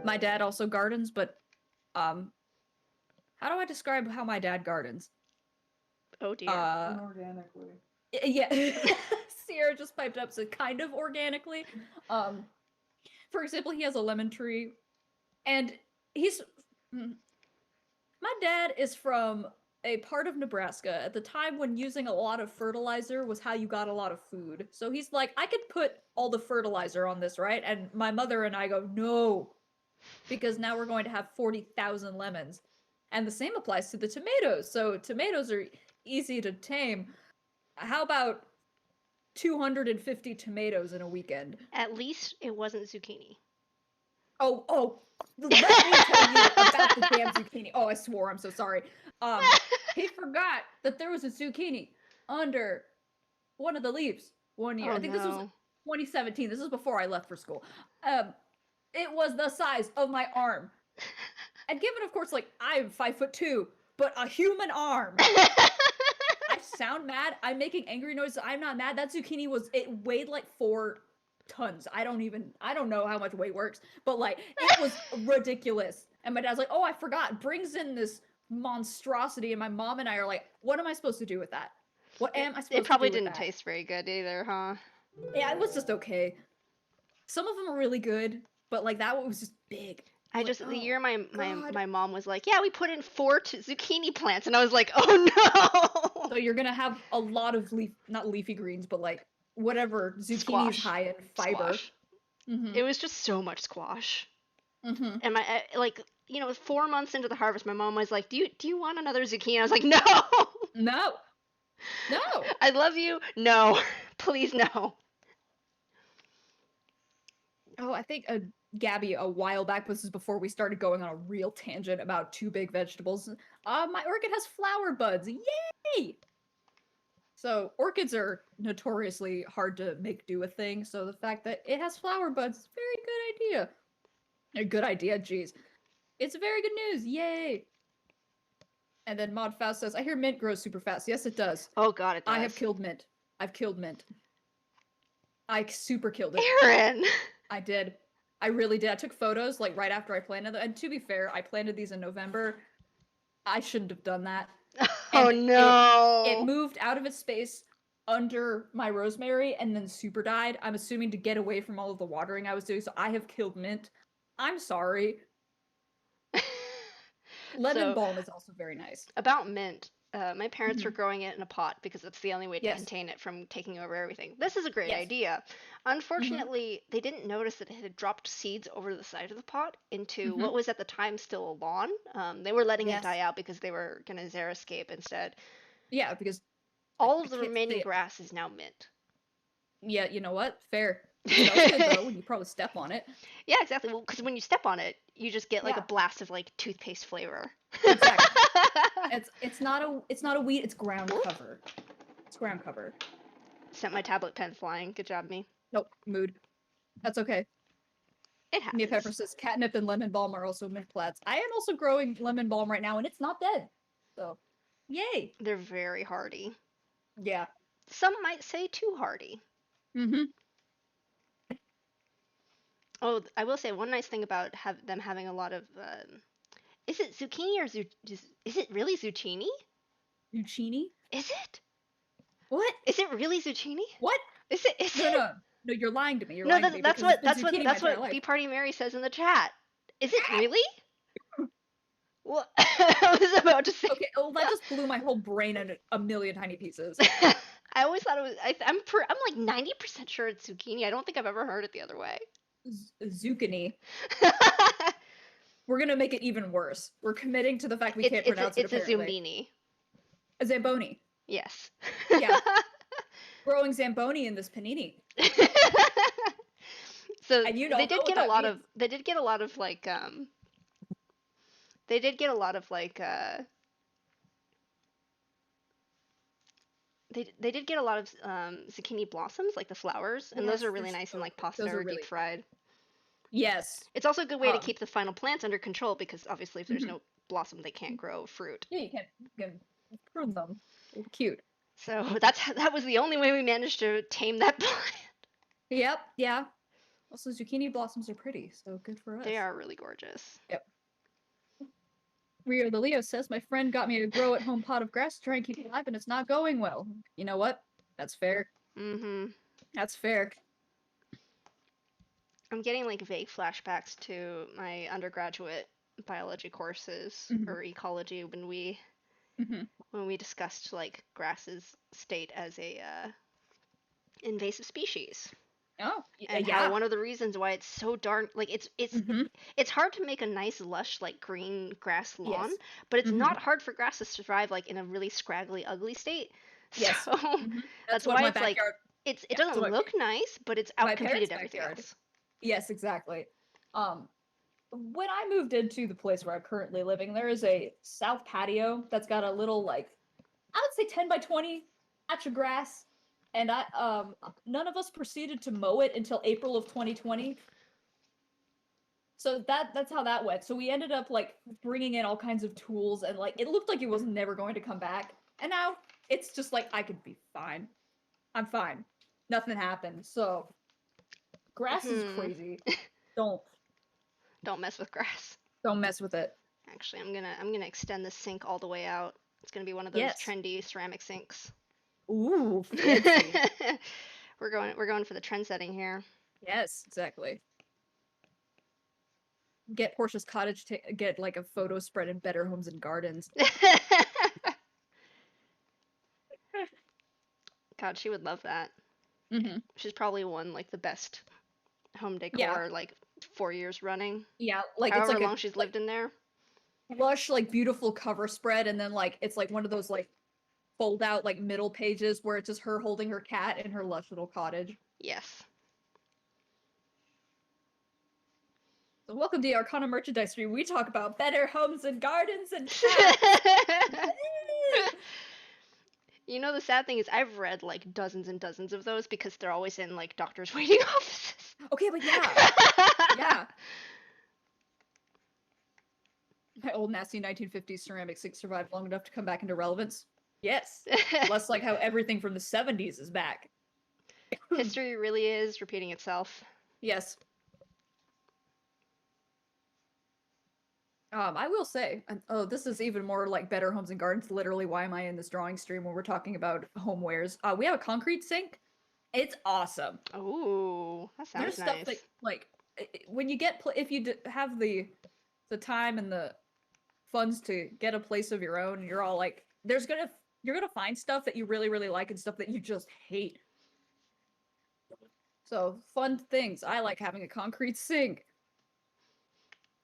My dad also gardens, but how do I describe how my dad gardens? Oh dear. Inorganically. Yeah. Sierra just piped up, so kind of organically. For example, he has a lemon tree, and my dad is from a part of Nebraska at the time when using a lot of fertilizer was how you got a lot of food. So he's like, I could put all the fertilizer on this, right? And my mother and I go, no, because now we're going to have 40,000 lemons. And the same applies to the tomatoes. So tomatoes are easy to tame. How about 250 tomatoes in a weekend? At least it wasn't zucchini. Oh, let me tell you about the damn zucchini. Oh, I swore, I'm so sorry. He forgot that there was a zucchini under one of the leaves one year. Oh, I think this was 2017. This was before I left for school. It was the size of my arm. And given, of course, like, I'm 5'2", but a human arm. I sound mad. I'm making angry noises. I'm not mad. That zucchini it weighed like 4 tons. I don't know how much weight works, but like, it was ridiculous. And my dad's like, oh, I forgot. Brings in this monstrosity, and my mom and I are like, what am I supposed to do with that? What am I supposed to do with that? It probably didn't taste very good either, huh? Yeah, it was just okay. Some of them are really good, but like that one was just big. The year my mom was like, yeah, we put in 4 zucchini plants, and I was like, oh no. So you're gonna have a lot of not leafy greens, but like whatever zucchini is high in fiber. It was just so much squash. And my 4 months into the harvest, my mom was like, do you want another zucchini? I was like, no. I love you. No, please no. Oh, I think Gabby a while back, this is before we started going on a real tangent about 2 big vegetables. My orchid has flower buds. Yay! So orchids are notoriously hard to make do a thing, so the fact that it has flower buds is a very good idea. A good idea, geez. It's very good news, yay! And then Mod Faust says, I hear mint grows super fast. Yes, it does. Oh god, it does. I have killed mint. I've killed mint. I super killed it. Aaron! I did. I really did. I took photos like right after I planted them. And to be fair, I planted these in November. I shouldn't have done that. Oh no! It moved out of its space under my rosemary and then super died. I'm assuming to get away from all of the watering I was doing. So I have killed mint. I'm sorry. Lemon balm is also very nice. About mint, my parents were growing it in a pot because that's the only way to contain it from taking over everything. This is a great idea. Unfortunately, they didn't notice that it had dropped seeds over the side of the pot into what was at the time still a lawn. They were letting it die out because they were going to xeriscape instead. Yeah, because all of the remaining grass is now mint. Yeah, you know what? Fair. It smells good though when you probably step on it. Yeah, exactly. Well, because when you step on it, you just get like a blast of like toothpaste flavor. Exactly. It's not a weed. It's ground cover. It's ground cover. Sent my tablet pen flying. Good job, me. Nope. Mood. That's okay. It happens. Mia Pepper says catnip and lemon balm are also mint plants. I am also growing lemon balm right now, and it's not dead. So, yay. They're very hardy. Yeah. Some might say too hardy. Oh, I will say one nice thing about them having a lot of. Is it zucchini or is it really zucchini? Zucchini? Is it? What? Is it really zucchini? What? Is it? No, you're lying to me. That's what Bee Party Mary says in the chat. Is it really? Well, I was about to say. Okay, well, that just blew my whole brain into a million tiny pieces. I always thought it was. I'm like 90% sure it's zucchini. I don't think I've ever heard it the other way. Zucchini. We're gonna make it even worse. We're committing to the fact we can't pronounce it. It's a zumbini. A zamboni. Yes. Yeah. Growing zamboni in this panini. So and they did get a lot of like they did get a lot of like they did get a lot of zucchini blossoms, like the flowers, and those are really nice and like pasta or deep fried. Yes. It's also a good way to keep the final plants under control because obviously if there's no blossom, they can't grow fruit. Yeah, you can prune them. Cute. So that was the only way we managed to tame that plant. Yep, yeah. Also, zucchini blossoms are pretty, so good for us. They are really gorgeous. Yep. Rio the Leo says, my friend got me a grow-at-home pot of grass to try and keep it alive, and it's not going well. You know what? That's fair. Mm-hmm. That's fair. I'm getting like vague flashbacks to my undergraduate biology courses or ecology when we discussed like grass's state as a invasive species. Oh, and yeah. how one of the reasons why it's so darn like it's hard to make a nice lush like green grass lawn, yes. but it's not hard for grass to survive like in a really scraggly ugly state. Yes. So that's why it's backyard... like it doesn't look nice, but it's outcompeted everything else. Yes, exactly. When I moved into the place where I'm currently living, there is a south patio that's got a little like, I would say 10 by 20 patch of grass, and none of us proceeded to mow it until April of 2020. So that's how that went. So we ended up like bringing in all kinds of tools, and like it looked like it was never going to come back. And now it's just like I could be fine. I'm fine. Nothing happened. So grass is crazy. Don't mess with grass. Don't mess with it. Actually, I'm gonna extend the sink all the way out. It's gonna be one of those trendy ceramic sinks. Ooh, fancy. We're going for the trend setting here. Yes, exactly. Get Portia's cottage to get like a photo spread in Better Homes and Gardens. God, she would love that. She's probably won like the best home decor like 4 years running. Yeah, like however it's like long she's lived in there. Lush, like beautiful cover spread, and then like it's like one of those like fold out like middle pages where it's just her holding her cat in her lush little cottage. Yes. So welcome to the Arcana Merchandise Stream. We talk about Better Homes and Gardens and cats. You know, the sad thing is I've read like dozens and dozens of those because they're always in like doctors' waiting offices. Okay, but yeah. Yeah. My old nasty 1950s ceramic sink survived long enough to come back into relevance. Yes. Less like how everything from the 70s is back. History really is repeating itself. Yes. I will say, this is even more like Better Homes and Gardens. Literally, why am I in this drawing stream when we're talking about homewares? We have a concrete sink. It's awesome. Ooh, that sounds nice. There's stuff that, like, when you get, if you have the time and the funds to get a place of your own, you're all like, you're gonna find stuff that you really, really like and stuff that you just hate. So, fun things. I like having a concrete sink.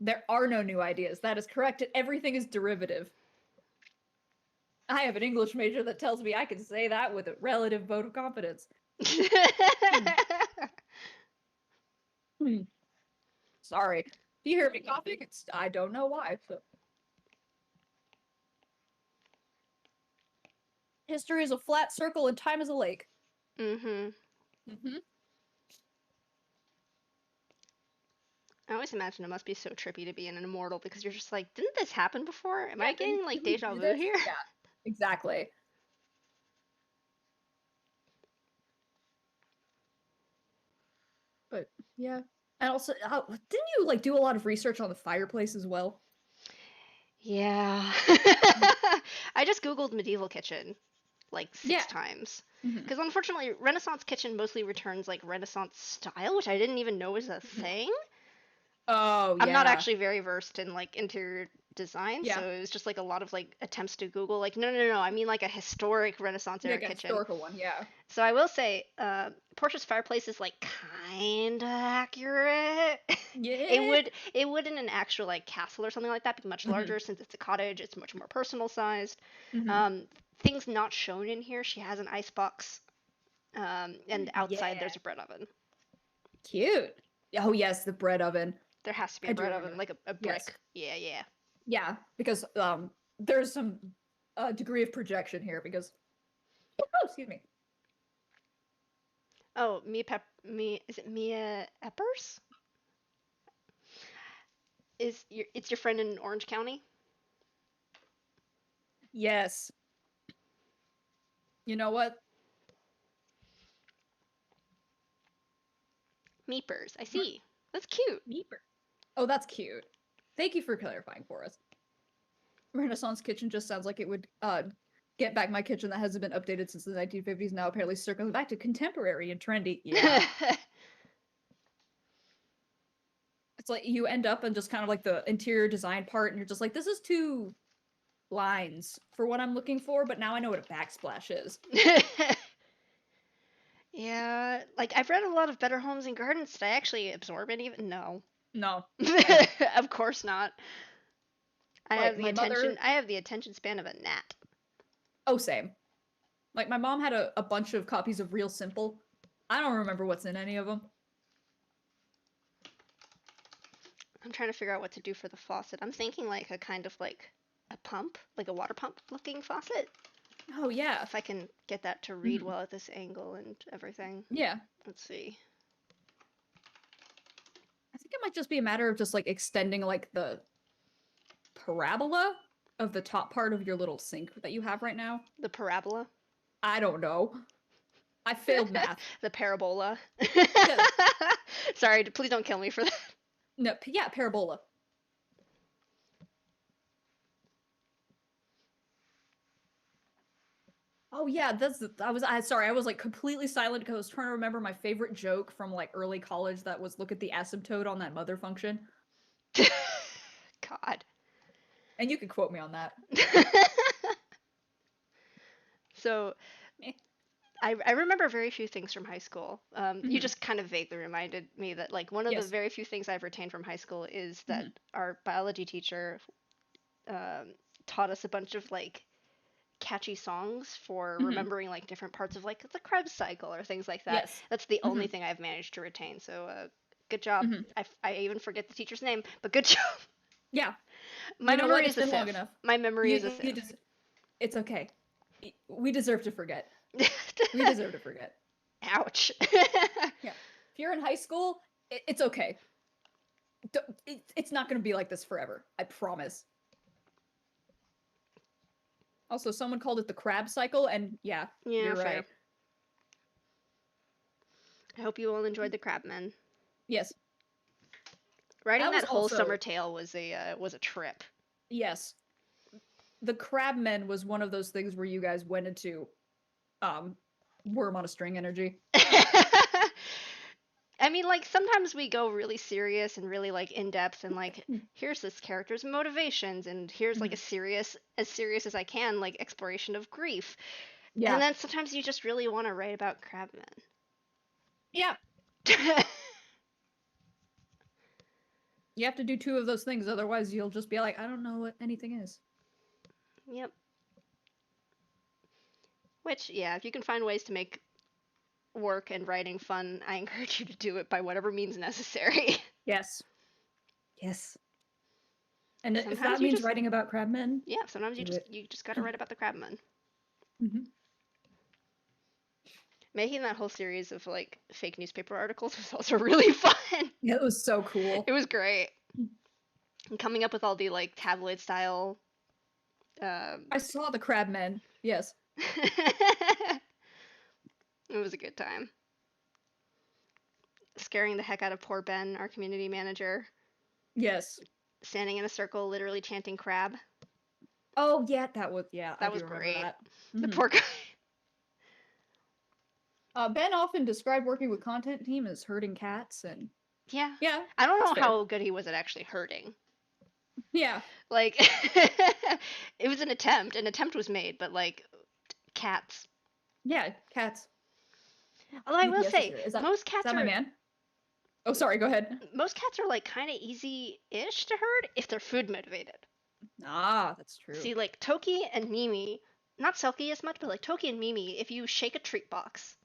There are no new ideas. That is correct. Everything is derivative. I have an English major that tells me I can say that with a relative vote of confidence. Sorry. If you hear me coughing, I don't know why. So. History is a flat circle and time is a lake. I always imagine it must be so trippy to be an immortal because you're just like, didn't this happen before? Am I getting like deja vu here? Yeah, exactly. But yeah, and also, didn't you like do a lot of research on the fireplace as well? Yeah. I just Googled medieval kitchen like 6 times. Because unfortunately, Renaissance kitchen mostly returns like Renaissance style, which I didn't even know was a thing. Oh, yeah. I'm not actually very versed in like interior design, so it was just like a lot of like attempts to Google like no, I mean like a historic Renaissance era kitchen. Historical one, yeah. So I will say, Portia's fireplace is like kind of accurate. Yeah. it would in an actual like castle or something like that be much larger since it's a cottage. It's much more personal sized. Things not shown in here. She has an ice box, and outside there's a bread oven. Cute. Oh yes, the bread oven. There has to be a bread oven, like a brick. Yes. Yeah. Yeah, because there's some degree of projection here because. Oh, excuse me. Oh, is it Mia Eppers? It's your friend in Orange County? Yes. You know what? Meepers. I see. That's cute. Meeper. Oh, that's cute. Thank you for clarifying for us. Renaissance kitchen just sounds like it would get back my kitchen that hasn't been updated since the 1950s, now apparently circling back to contemporary and trendy. Yeah. It's like you end up in just kind of like the interior design part, and you're just like, this is two lines for what I'm looking for, but now I know what a backsplash is. Yeah, like I've read a lot of Better Homes and Gardens. Did I actually absorb any of it? No. No. Of course not. I Like, have the attention. I have the attention span of a gnat. Oh, same. Like my mom had a bunch of copies of Real Simple. I don't remember what's in any of them. I'm trying to figure out what to do for the faucet. I'm thinking like a kind of like a pump, like a water pump looking faucet. Oh yeah. If I can get that to read well at this angle and everything. Yeah. Let's see. I think it might just be a matter of just like extending like the parabola of the top part of your little sink that you have right now. The parabola? I don't know. I failed math. The parabola. Sorry, please don't kill me for that. No, yeah, parabola. Oh yeah, sorry, I was like completely silent because I was trying to remember my favorite joke from like early college that was look at the asymptote on that mother function. God. And you could quote me on that. So I remember very few things from high school. You just kind of vaguely reminded me that like one of the very few things I've retained from high school is that our biology teacher taught us a bunch of like catchy songs for remembering like different parts of like the Krebs cycle or things like that. Yes. That's the only thing I've managed to retain. So good job. I even forget the teacher's name, but good job. Yeah. My memory is a sieve. My memory is a sieve. It's okay. We deserve to forget. We deserve to forget. Ouch. Yeah. If you're in high school, it's okay. It's not going to be like this forever. I promise. Also, someone called it the crab cycle, and yeah, you're fair. right. I hope you all enjoyed the Crabmen. Yes. Writing that whole summer tale was a trip. Yes. The Crabmen was one of those things where you guys went into worm on a string energy. I mean, like, sometimes we go really serious and really, like, in-depth and, like, here's this character's motivations and here's, like, as serious as I can, like, exploration of grief. Yeah. And then sometimes you just really want to write about Crabmen. Yeah. You have to do two of those things, otherwise you'll just be like, I don't know what anything is. Yep. Which, yeah, if you can find ways to make work and writing fun, I encourage you to do it by whatever means necessary. Yes. Yes. And sometimes if that means writing about crabmen, yeah, sometimes you just gotta write about the crabmen. Making that whole series of like fake newspaper articles was also really fun. Yeah, it was so cool. It was great. And coming up with all the like tabloid style. I saw the crabmen. Yes. It was a good time. Scaring the heck out of poor Ben, our community manager. Yes. Standing in a circle, literally chanting crab. Oh yeah, that was great. That. The poor guy. Ben often described working with content team as herding cats and yeah. I don't know how good he was at actually herding. Yeah. Like it was an attempt. An attempt was made, but like cats. Yeah, cats. Although I will say, most cats are my man. Oh, sorry, go ahead. Most cats are like kind of easy-ish to herd if they're food motivated. Ah, that's true. See, like Toki and Mimi, not Selkie as much, but like Toki and Mimi, if you shake a treat box,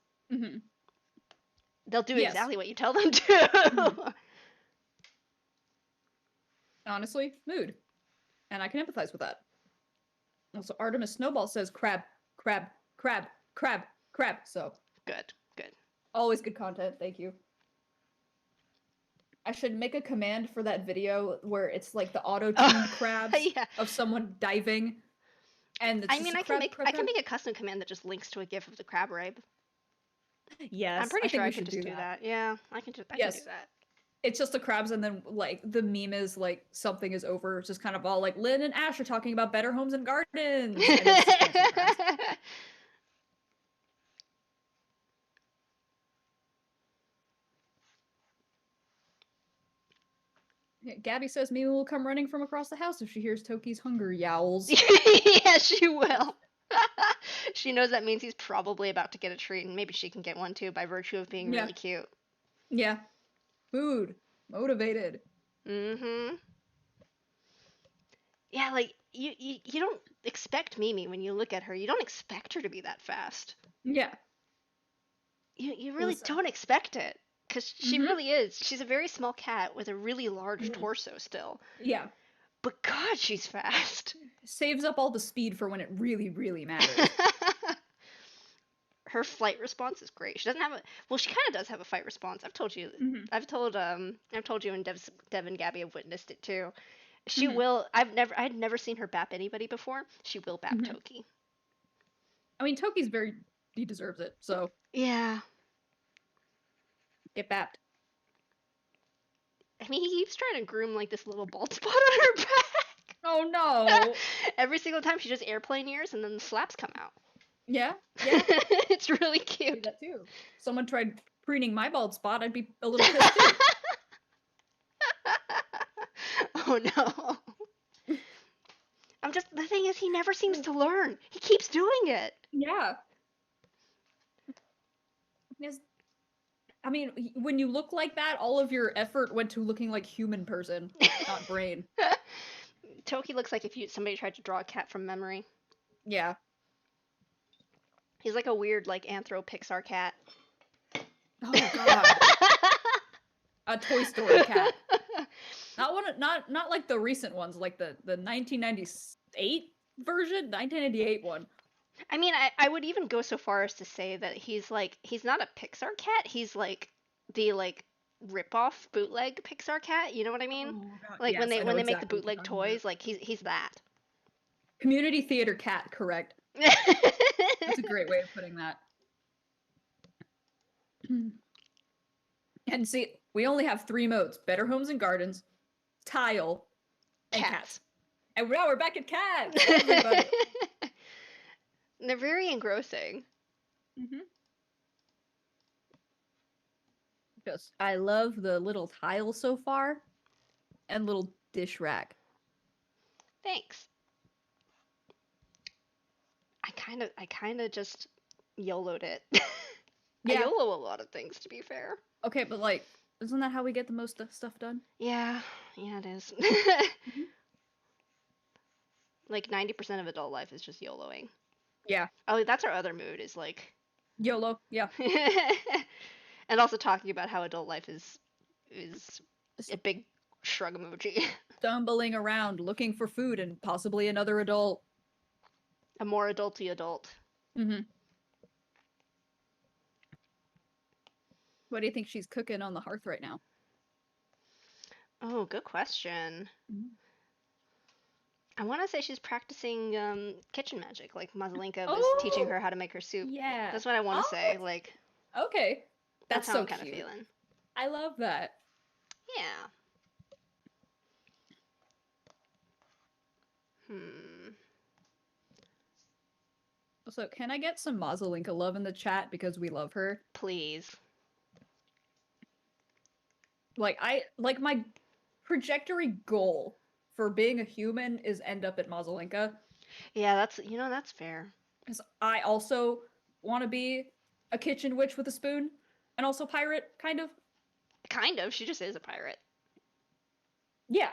they'll do exactly what you tell them to. Honestly, mood. And I can empathize with that. Also, Artemis Snowball says crab, crab, crab, crab, crab. So good. Always good content. Thank you. I should make a command for that video where it's like the auto-tuned crabs of someone diving. And it's I mean, I can make a custom command that just links to a GIF of the crab rabe. Yes, I'm pretty sure I can just do that. Yeah, I can do that. It's just the crabs, and then like the meme is like something is over. It's just kind of all like Lynn and Ash are talking about better homes and gardens, and it's just dancing crabs. Gabby says Mimi will come running from across the house if she hears Toki's hunger yowls. Yeah, she will. She knows that means he's probably about to get a treat, and maybe she can get one too by virtue of being really cute. Yeah. Food. Motivated. Mm-hmm. Yeah, like, you don't expect Mimi when you look at her. You don't expect her to be that fast. Yeah. You really don't expect it. Because she really is. She's a very small cat with a really large torso still. Yeah. But God, she's fast. Saves up all the speed for when it really, really matters. Her flight response is great. She doesn't have well, she kind of does have a fight response. I've told you. I've told you, and Dev and Gabby have witnessed it too. She will. I'd never seen her bap anybody before. She will bap Toki. I mean, Toki's he deserves it. So yeah. Get bapped. I mean, he keeps trying to groom like this little bald spot on her back. Oh no! Every single time she does airplane ears, and then the slaps come out. Yeah. It's really cute. That too. Someone tried preening my bald spot, I'd be a little pissed too. Oh no. The thing is, he never seems to learn. He keeps doing it. Yeah. I mean, when you look like that, all of your effort went to looking like human person, not brain. Toki looks like if somebody tried to draw a cat from memory. Yeah. He's like a weird, like, Anthro Pixar cat. Oh god. A Toy Story cat. Not like the recent ones, like the 1998 version, 1998 one. I mean, I would even go so far as to say that he's not a Pixar cat. He's like the rip-off bootleg Pixar cat. You know what I mean? Oh, like when they make the bootleg toys, like he's that. Community theater cat, correct? That's a great way of putting that. And see, we only have 3 modes: better homes and gardens, tile, and cats. And now we're back at cats. Everybody. They're very engrossing. Just, I love the little tile so far, and little dish rack. Thanks. I kind of just YOLO'd it. Yeah. I YOLO a lot of things, to be fair. Okay, but like, isn't that how we get the most stuff done? Yeah, it is. Like 90% of adult life is just YOLOing. Yeah. Oh, that's our other mood, is like YOLO. Yeah. And also talking about how adult life is a big shrug emoji. Stumbling around looking for food and possibly another adult. A more adulty adult. What do you think she's cooking on the hearth right now? Oh, good question. I want to say she's practicing kitchen magic, like Mazalinka was teaching her how to make her soup. Yeah. That's what I want to say. Like. Okay. That's how I'm kind of feeling. I love that. Yeah. So, can I get some Mazalinka love in the chat because we love her? Please. Like, my trajectory goal for being a human is end up at Mazalinka. Yeah, that's fair. Because I also want to be a kitchen witch with a spoon, and also pirate, kind of. Kind of. She just is a pirate. Yeah.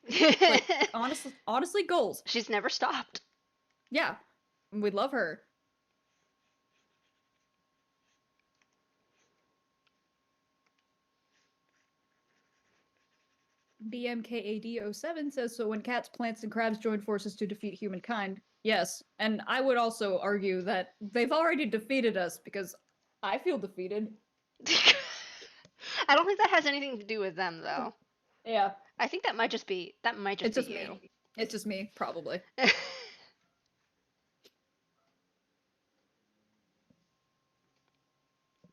Like, honestly, goals. She's never stopped. Yeah. We love her. BMKAD07 says, so when cats, plants, and crabs join forces to defeat humankind. Yes, and I would also argue that they've already defeated us because I feel defeated. I don't think that has anything to do with them, though. Yeah. I think that might just be you. Me. It's just me, probably.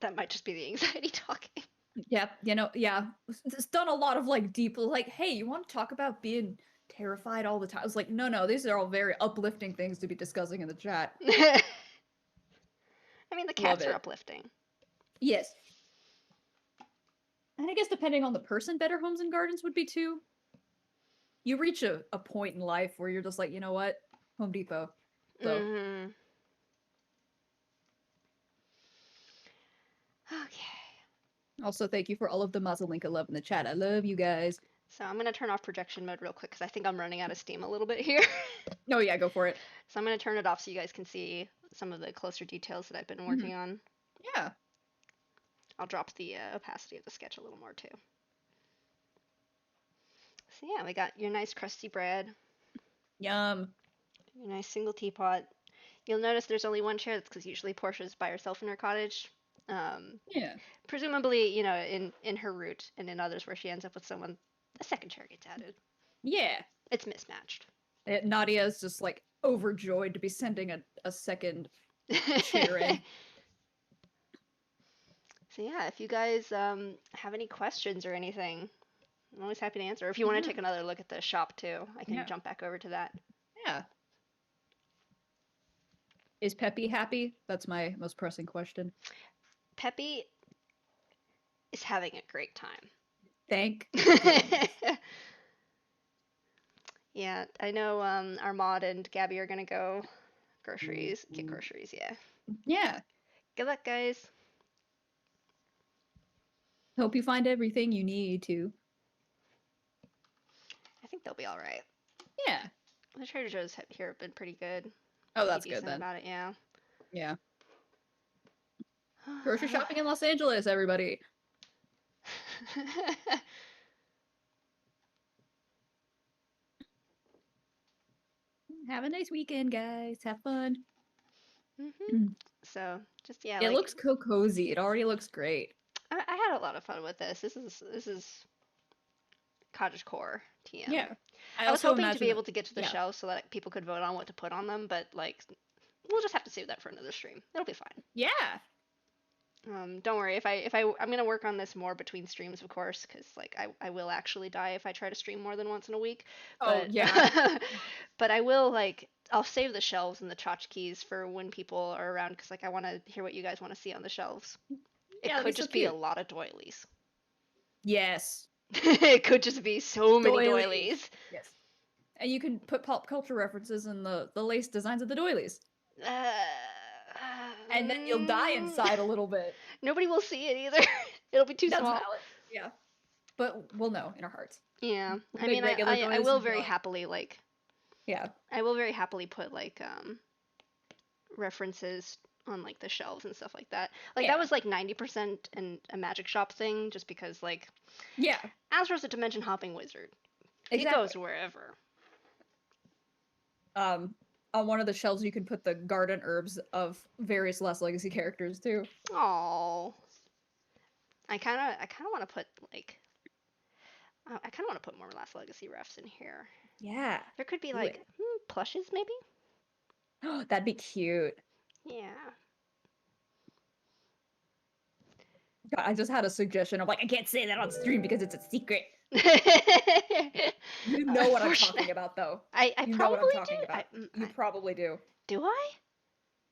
That might just be the anxiety talking. Yeah, yeah. It's done a lot of like deep, like, hey, you want to talk about being terrified all the time? I was like, no, these are all very uplifting things to be discussing in the chat. I mean, the cats are uplifting. Yes. And I guess depending on the person, better homes and gardens would be too. You reach a point in life where you're just like, you know what? Home Depot. So. Mm-hmm. Okay. Also, thank you for all of the Mazzalinka love in the chat. I love you guys. So I'm going to turn off projection mode real quick because I think I'm running out of steam a little bit here. Oh yeah, go for it. So I'm going to turn it off so you guys can see some of the closer details that I've been working on. Yeah. I'll drop the opacity of the sketch a little more too. So yeah, we got your nice crusty bread. Yum. Your nice single teapot. You'll notice there's only one chair. That's because usually Portia's by herself in her cottage. Yeah. Presumably, you know, in her route and in others where she ends up with someone, a second chair gets added. Yeah. It's mismatched. Nadia is just like overjoyed to be sending a second chair in. So yeah, if you guys have any questions or anything, I'm always happy to answer. If you want to take another look at the shop too, I can jump back over to that. Yeah. Is Peppy happy? That's my most pressing question. Peppy is having a great time. Thank Yeah, I know our mod and Gabby are gonna go get groceries, yeah. Yeah. Good luck, guys. Hope you find everything you need to. I think they'll be all right. Yeah. The Trader Joe's here have been pretty good. Oh, that's good then. About it, yeah. Yeah. Grocery shopping in Los Angeles, everybody. Have a nice weekend, guys. Have fun. So, just yeah. It looks cozy. It already looks great. I had a lot of fun with this. This is cottagecore TM. Yeah. I was hoping to be able to get to the shelves so that people could vote on what to put on them, but like, we'll just have to save that for another stream. It'll be fine. Yeah. Don't worry. I'm gonna work on this more between streams, of course, because like I will actually die if I try to stream more than once in a week. But, yeah. But I will I'll save the shelves and the tchotchkes for when people are around because like I want to hear what you guys want to see on the shelves. It could just be a lot of doilies. Yes. It could just be so many doilies. Yes. And you can put pop culture references in the lace designs of the doilies. And then you'll die inside a little bit. Nobody will see it either. It'll be too small. Valid. Yeah. But we'll know in our hearts. Yeah. I mean, I will very happily Yeah. I will very happily put references on like the shelves and stuff like that. Like that was like 90% in a magic shop thing, just because like Astro's a dimension hopping wizard. He goes wherever. On one of the shelves you can put the garden herbs of various Last Legacy characters too. Oh. I kinda wanna put like I kinda wanna put more Last Legacy refs in here. Yeah. There could be like plushes maybe? Oh, that'd be cute. Yeah. God, I just had a suggestion. I'm like, I can't say that on stream because it's a secret. You know what I'm talking about, though. I you probably know what I'm talking do. about. You probably do. Do I?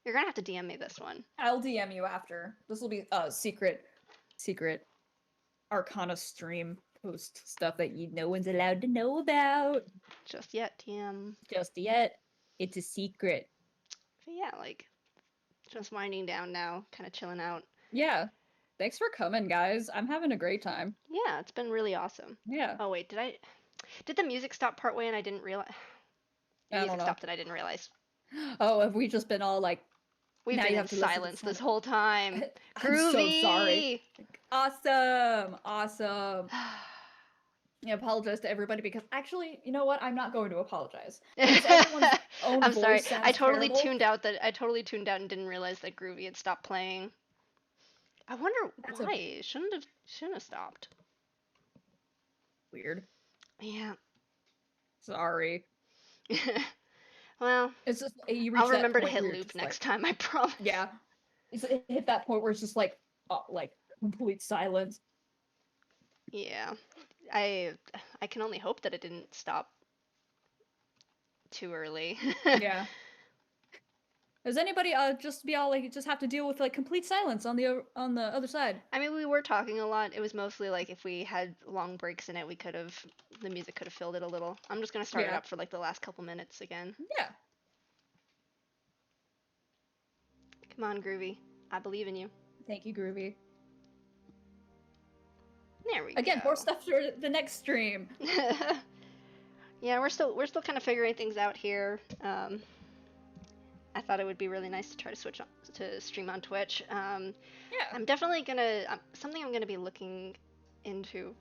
You're gonna have to DM me this one. I'll DM you after. This will be secret Arcana stream post stuff that no one's allowed to know about. Just yet, TM. Just yet. It's a secret. But yeah, like, just winding down now, kind of chilling out. Yeah. Thanks for coming, guys. I'm having a great time. Yeah, it's been really awesome. Yeah. Oh wait, did the music stop partway and I didn't realize? The music stopped and I didn't realize. Oh, have we just been all like? We've been in silence this whole time. I'm so sorry. Awesome. I apologize to everybody because actually, you know what? I'm not going to apologize. I'm sorry. I totally tuned out and didn't realize that Groovy had stopped playing. I wonder why. It shouldn't have stopped. Weird. Yeah. Sorry. Well, it's just I'll remember to hit loop next time, I promise. Yeah. It hit that point where it's just like, like complete silence. Yeah, I can only hope that it didn't stop too early. Yeah. Does anybody just be all like just have to deal with like complete silence on the other side? I mean, we were talking a lot. It was mostly like if we had long breaks in it, the music could have filled it a little. I'm just gonna start it up for like the last couple minutes again. Yeah. Come on, Groovy. I believe in you. Thank you, Groovy. There we Again, go. more stuff for the next stream. Yeah, we're still kind of figuring things out here. I thought it would be really nice to try to switch on, to stream on Twitch. Yeah. I'm definitely gonna something I'm gonna be looking into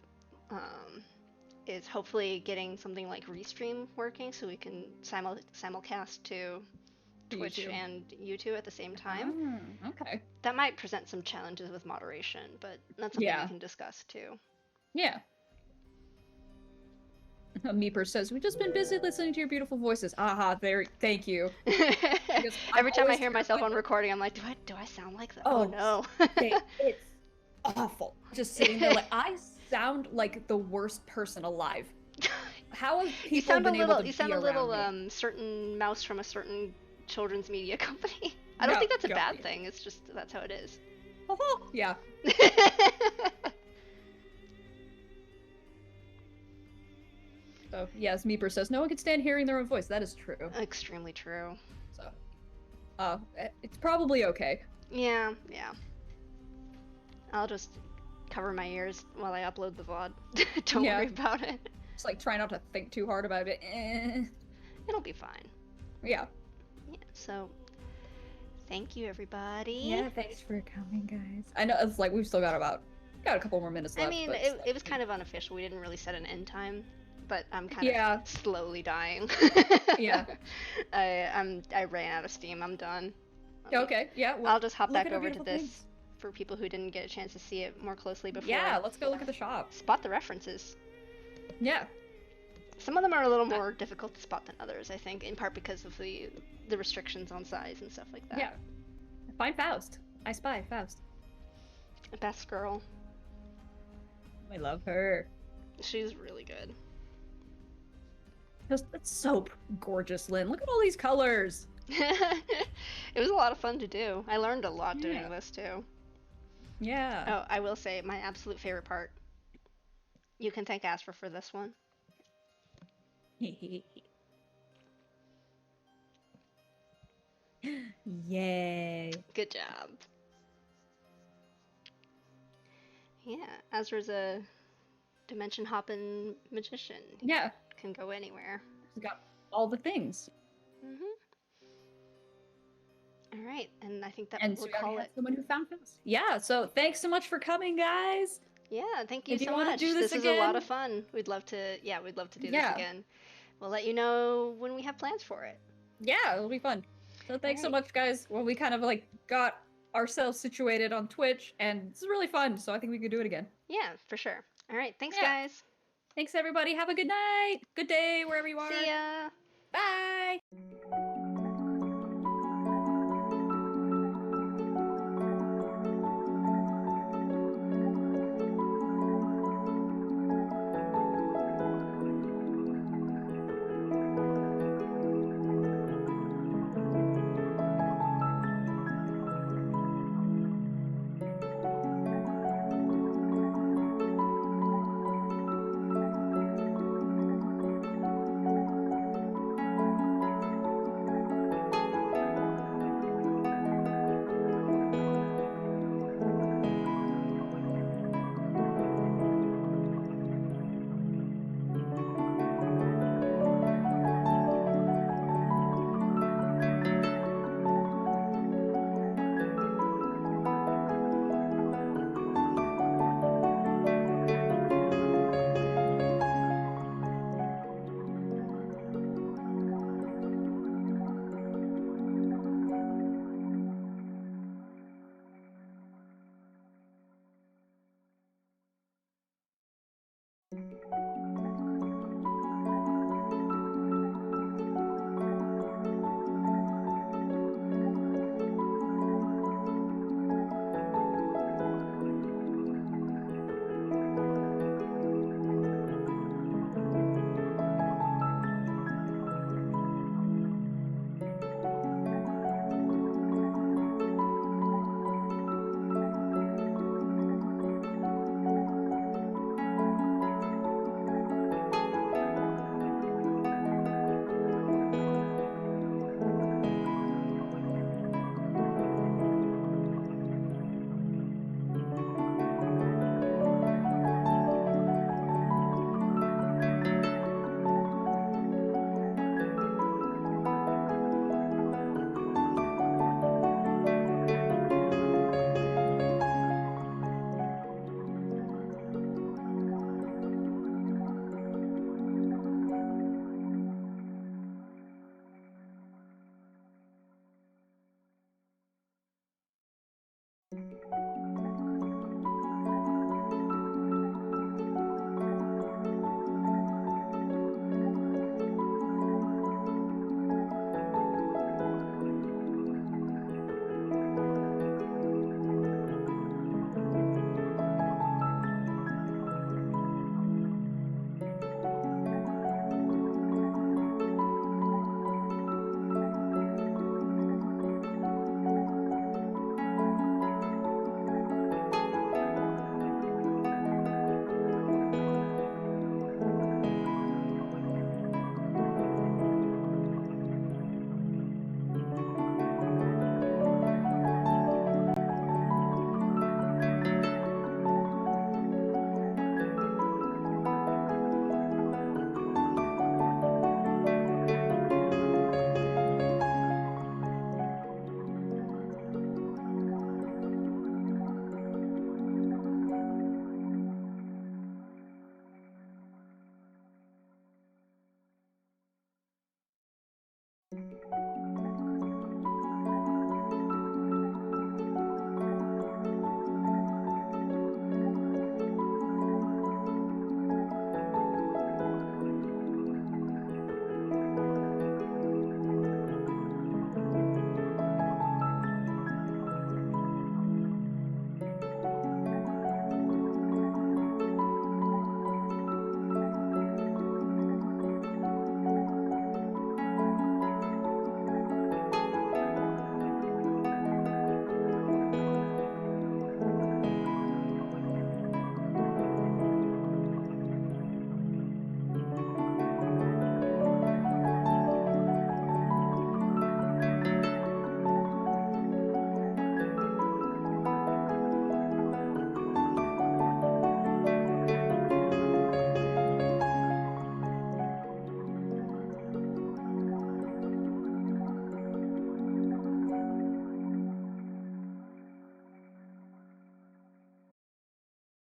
is hopefully getting something like Restream working so we can simulcast to Twitch YouTube. and YouTube at the same time. Okay. That might present some challenges with moderation, but that's something we can discuss too. Yeah. Meeper says, we've just been busy listening to your beautiful voices. Aha, there. Thank you. Every time I hear myself on recording, I'm like, do I sound like that? Oh no. It's awful. Just sitting there like, I sound like the worst person alive. How have people been able to be around me? You sound a little certain mouse from a certain children's media company. I don't think that's a bad thing. It's just that's how it is. Yeah. So yes, Meeper says no one can stand hearing their own voice. That is true. Extremely true. So, it's probably okay. Yeah. I'll just cover my ears while I upload the VOD. Don't worry about it. Just like try not to think too hard about it. It'll be fine. Yeah. So, thank you, everybody. Yeah, thanks for coming, guys. I know it's like we've still got a couple more minutes left. I mean, it was kind of unofficial. We didn't really set an end time, but I'm kind of slowly dying. Yeah. I ran out of steam. I'm done. Okay. Yeah. Well, I'll just hop back over to this for people who didn't get a chance to see it more closely before. Yeah, let's go look at the shop. Spot the references. Yeah. Some of them are a little more difficult to spot than others, I think, in part because of the restrictions on size and stuff like that. Yeah. Find Faust. I spy Faust. Best girl. I love her. She's really good. It's so gorgeous, Lynn. Look at all these colors. It was a lot of fun to do. I learned a lot doing this too. Yeah. Oh, I will say my absolute favorite part. You can thank Asper for this one. Yay. Good job. Yeah, Azra's a dimension hopping magician. Yeah. Can go anywhere. He's got all the things. All right, and I think that we'll call it someone who found Faust. Yeah, so thanks so much for coming, guys. Yeah, thank you so much. This is a lot of fun. We'd love to do this again. We'll let you know when we have plans for it. Yeah, it'll be fun. So thanks so much, guys. Well, we kind of like got ourselves situated on Twitch, and it's really fun, so I think we could do it again. Yeah, for sure. All right, thanks, guys. Thanks, everybody. Have a good night. Good day, wherever you are. See ya. Bye.